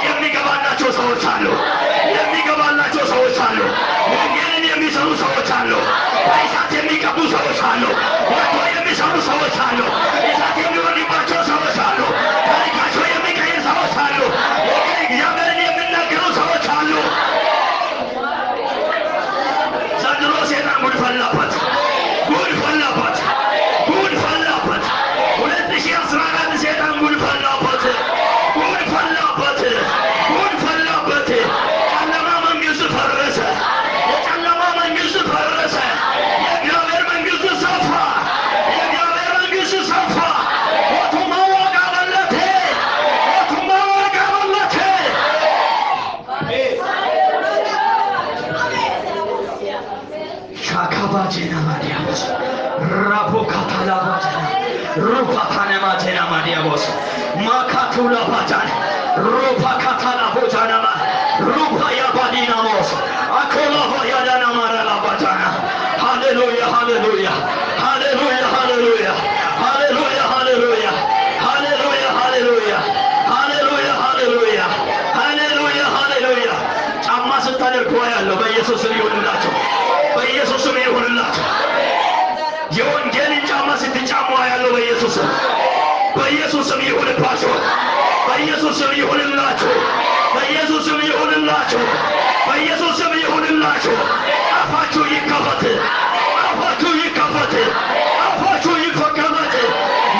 የሚገባላቸው ሰዎች አሉ የሚገባላቸው ሰዎች አሉ ወንጌልን የሚሰሩ ሰዎች አሉ በእሳት የሚቀቡ ሰዎች አሉ ወጥቶ የሚሰሩ ሰዎች አሉ እሳት የሚወርድባቸው ሰዎች አሉ ታሪካቸው የሚቀይር ሰዎች አሉ እግዚአብሔርን የሚናገሩ ሰዎች አሉ ዘንድሮ ሴጣን ጉድ ፈላበት ጉድ ፈላበት ጉድ ፈላበት 2014 ሴጣን ጉድ ፈላበት ጉድ ፈላበት ጉድ ፈላበት ጨለማ መንግስት ፈረሰ የጨለማ መንግስት ፈረሰ የእግዚአብሔር መንግስት ሰፋ የእግዚአብሔር መንግስት ሰፋ ሞቱማ ዋጋ በለቴ ሞቱማ ዋጋ በለቴ ሻካባጄና ማዲያቦስ ራቦ ካታላ ባጃና ሩፓታና ማቴና ማዲያቦስ ማካቱላ ባጃና ሩፓ ካታላ ቦጃናማ ሩፓ ያባዲናሞስ አኮላ ያዳና ማራላ ባጃና ሃሌሉያ ሃሌሉያ ሃሌሉያ ሃሌሉያ ሃሌሉያ ሃሌሉያ ሃሌሉያ ሃሌሉያ ሃሌሉያ ሃሌሉያ ሃሌሉያ ሃሌሉያ ጫማ ስታደርጉ ያለው በኢየሱስ ስም ይሁንላችሁ በኢየሱስ ስም ይሁንላችሁ የወንጌልን ጫማ ስትጫሙ ያለው በኢየሱስ ስም በኢየሱስ ስም ይሁንባችሁ በኢየሱስ ስም ይሁንላችሁ በኢየሱስ ስም ይሁንላችሁ በኢየሱስ ስም ይሁንላችሁ አፋችሁ ይከፈት አፋችሁ ይከፈት አፋችሁ ይፈከፈት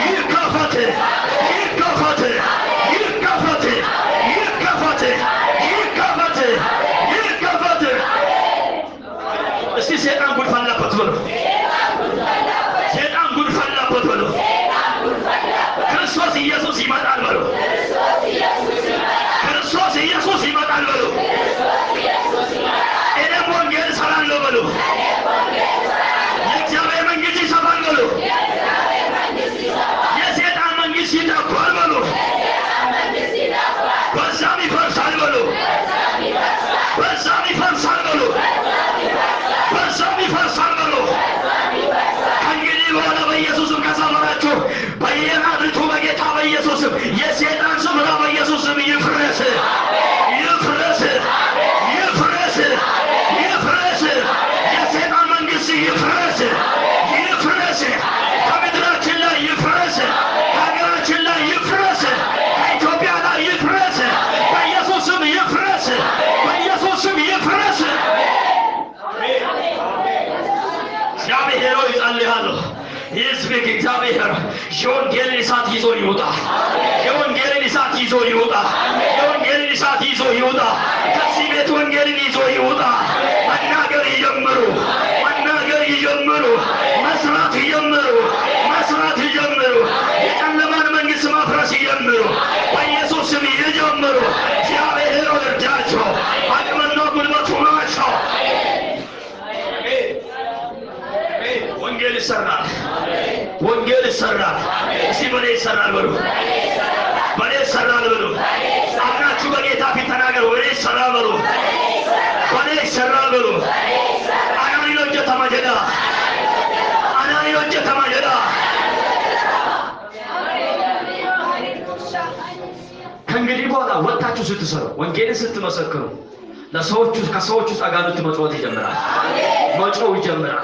ይከፈት ይከፈት ይከፈት ይከፈት ይከፈት ይከፈት እስቲ ሴጣን ጉድ ፈላበት ብሎ ሴጣን ጉድ ፈላበት ብሎ ክርስቶስ ኢየሱስ ይመጣል ብሎ ክርስቶስ ኢየሱስ ይመጣል ብሎ እኔም ወንጌል እሰራለሁ ብሎ የእግዚአብሔር መንግስት ይሰፋል ብሎ የሴጣን መንግስት ይጠፋል ብሎ በዛም ይፈርሳል ብሎ በዛም ይፈርሳል ብሎ በዛም ይፈርሳል ብሎ ከእንግዲህ በኋላ በኢየሱስም ከሰፈራችሁ በየናዝሬቱ በጌታ በኢየሱስም የሴጣን ስፍራ በኢየሱስም ይፍረስ ይፍረስ ይፍረስ ይፍረስ የሴጣን መንግስት ይፍረስ ይፍረስ ከምድራችን ላይ ይፍረስ ከሀገራችን ላይ ይፍረስ ከኢትዮጵያ ላይ ይፍረስ በኢየሱስም ይፍረስ በኢየሱስም ይፍረስ እግዚአብሔር ሆይ ጸልያለሁ ይስብክ እግዚአብሔር የወንጌልን እሳት ይዞ ይውጣ የወንጌልን እሳት ይዞ ይውጣ የወንጌልን እሳት ይዞ ይውጣ ከዚህ ቤት ወንጌልን ይዞ ይውጣ መናገር ይጀምሩ መናገር ይጀምሩ መስራት ይጀምሩ መስራት ይጀምሩ የጨለማን መንግስት ማፍረስ ይጀምሩ በኢየሱስ ስም ይጀምሩ እግዚአብሔር እርዳቸው አቅምና ጉልበቱ ናቸው ይሰራል። ወንጌል ይሰራል። እስቲ በኔ ይሰራል በሉ። በኔ ይሰራል በሉ። አምናችሁ በጌታ ፊት ተናገሩ። በኔ ይሰራል በሉ። በኔ ይሰራል በሉ። አናኒሎጀ ተማጀዳ አናኒሎጀ ተማጀዳ ከእንግዲህ በኋላ ወጣችሁ ስትሰሩ ወንጌልን ስትመሰክሩ ለሰዎቹ ከሰዎቹ አጋንንት መጮህ ይጀምራል። መጮህ ይጀምራል።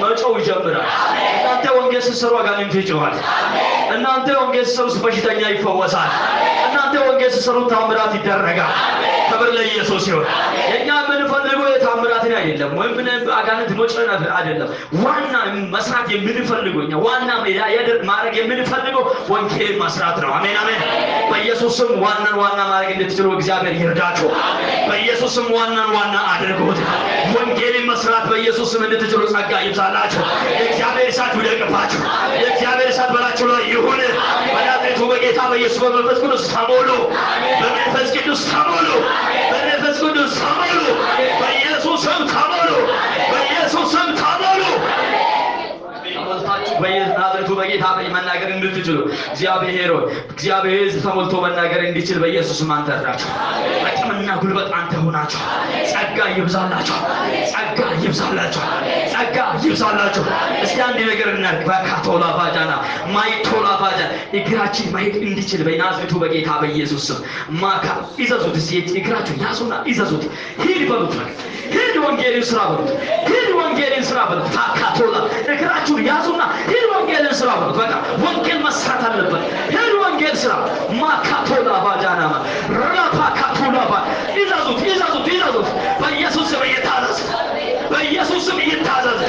መጮህ ይጀምራል። እናንተ ወንጌል ስትሰሩ አጋንንት ይጮሃል። እናንተ ወንጌል ስትሰሩ በሽተኛ ይፈወሳል። እናንተ ወንጌል ስትሰሩ ታምራት ይደረጋል። ክብር ለኢየሱስ ይሁን። የኛ የምንፈልገው የታምራትን አይደለም ወይም አጋንንት መጮህ አይደለም። ዋና መስራት የምንፈልገው እኛ ዋና ማድረግ የምንፈልገው ወንጌል መስራት ነው። አሜን አሜን። በኢየሱስ ስም ዋና ማድረግ እንድትችሉ እግዚአብሔር ይርዳችሁ። በኢየሱስ ስም ዋና አድርጉት። ወንጌልን መስራት በኢየሱስ ስም እንድትችሉ ጸጋ ይብዛላችሁ። የእግዚአብሔር እሳት ይውደቅባችሁ። የእግዚአብሔር እሳት በላችሁ ላይ ይሁን። በናዝሬቱ በጌታ በኢየሱስ በመንፈስ ቅዱስ ተሞሉ። በመንፈስ ቅዱስ ተሞሉ። በመንፈስ ቅዱስ ተሞሉ። በኢየሱስ ስም ተሞሉ። በኢየሱስ ስም ተሞሉ። ተሞልታችሁ በናዝሬቱ በጌታ መናገር እንድትችሉ እግዚአብሔር ሆይ እግዚአብሔር ተሞልቶ መናገር እንዲችል በኢየሱስ ስም አንተ እርዳችሁ። አቅምና ጉልበት አንተ ሆናችሁ። ጸጋ ይብዛላችሁ። ጸጋ ይብዛላችሁ። ጸጋ ይብዛላችሁ። እስቲ አንድ ነገር እናድርግ። በካቶላ ባጃና ማይቶላ ባጃ እግራችን ማየት እንዲችል በናዝሬቱ በጌታ በኢየሱስ ስም ማካ ይዘዙት። እስቲ እግራችሁ ያዙና ይዘዙት። ሂድ በሉት። ሂድ ወንጌልን ስራ በሉት። ሂድ ወንጌልን ስራ በሉት። ታካቶላ እግራችሁን ያዙና ሂድ ወንጌልን ስራ በሉት። በቃ ወንጌል መስራት አለበት። ሂድ ወንጌል ስራ ማካቶላ ባጃና ራፓካቶላ ባ ይዘዙት። በኢየሱስ ስም ይታዘዝ። በኢየሱስ ስም ይታዘዝ።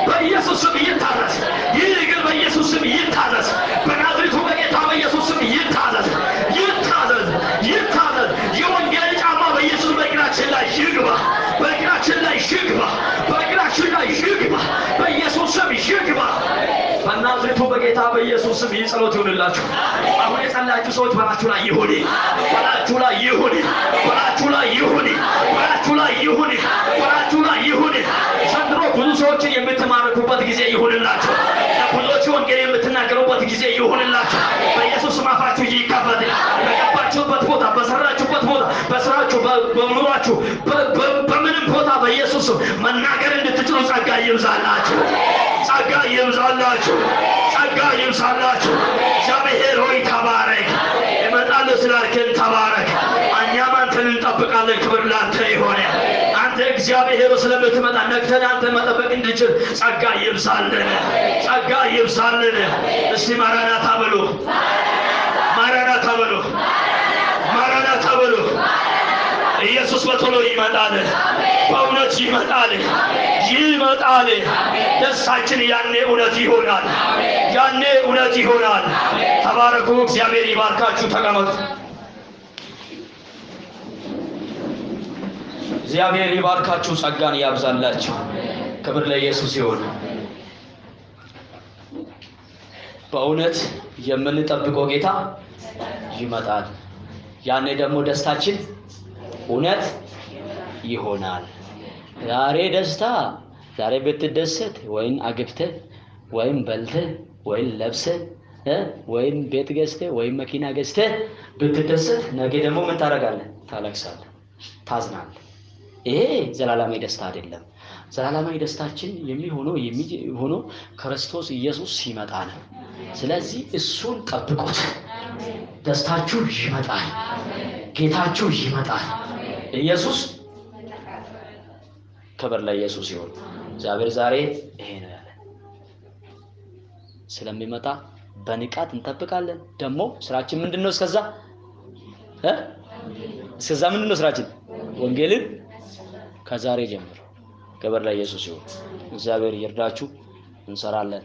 በኢየሱስ ስም ይታዘዝ። ይህ እግር በኢየሱስ ስም ይታዘዝ። በናዝሬቱ በጌታ በኢየሱስ ስም ይታዘዝ። የወንጌል ጫማ በኢየሱስ በእግራችን ላይ ይግባ። በእግራችን ላይ ይግባ። በኢየሱስ ስም ይግባ። በናዝሬቱ በጌታ በኢየሱስ ስም ይህ ጸሎት ይሁንላችሁ። አሁን የጸለያችሁ ሰዎች በላችሁ ላይ ይሁን። ዘንድሮ ብዙ ሰዎችን የምትማርኩበት ጊዜ ይሁንላችሁ። ለብዙዎች ወንጌል የምትናገሩበት ጊዜ ይሁንላችሁ። በኢየሱስ ስም አፋችሁ ይከፈት። በገባችሁበት ቦታ፣ በሰራችሁበት ቦታ፣ በስራችሁ፣ በኑሯችሁ፣ በምንም ቦታ በኢየሱስ ስም መናገር እንድትችሉ ጸጋ ይብዛላችሁ። እግዚአብሔር ሆይ ተባረክ። እመጣለሁ ስላልከን ተባረክ። እኛም አንተን እንጠብቃለን። ክብር ላንተ ይሆን። አንተ እግዚአብሔር ስለምትመጣ ነግተን አንተን መጠበቅ እንድንችል ጸጋ ይብዛልን። እስቲ ማራናታ በሉ። ኢየሱስ በቶሎ ይመጣል። በእውነት ይመጣል። ደስታችን ያኔ እውነት ይሆናል። ተባረኩ። እግዚአብሔር ይባርካችሁ። ተቀመጡ። እግዚአብሔር ይባርካችሁ። ጸጋን ያብዛላችሁ። ክብር ለኢየሱስ ይሁን። በእውነት የምንጠብቀው ጌታ ይመጣል። ያኔ ደግሞ ደስታችን እውነት ይሆናል። ዛሬ ብትደሰት ወይም አግብተህ ወይም በልተህ ወይም ለብሰህ ወይም ቤት ገዝተህ ወይም መኪና ገዝተህ ብትደሰት ነገ ደግሞ ምን ታደርጋለህ? ታለቅሳለህ፣ ታዝናለህ። ይሄ ዘላለማዊ ደስታ አይደለም። ዘላለማዊ ደስታችን የሚሆነው ክርስቶስ ኢየሱስ ሲመጣ ነው። ስለዚህ እሱን ጠብቁት። ደስታችሁ ይመጣል። ጌታችሁ ይመጣል። ኢየሱስ ክብር ለኢየሱስ ይሁን። እግዚአብሔር ዛሬ ይሄ ነው ያለ ስለሚመጣ በንቃት እንጠብቃለን። ደግሞ ስራችን ምንድነው? እስከዛ ምንድነው ስራችን? ወንጌልን ከዛሬ ጀምሮ ክብር ለኢየሱስ ይሁን። እግዚአብሔር ይርዳችሁ። እንሰራለን።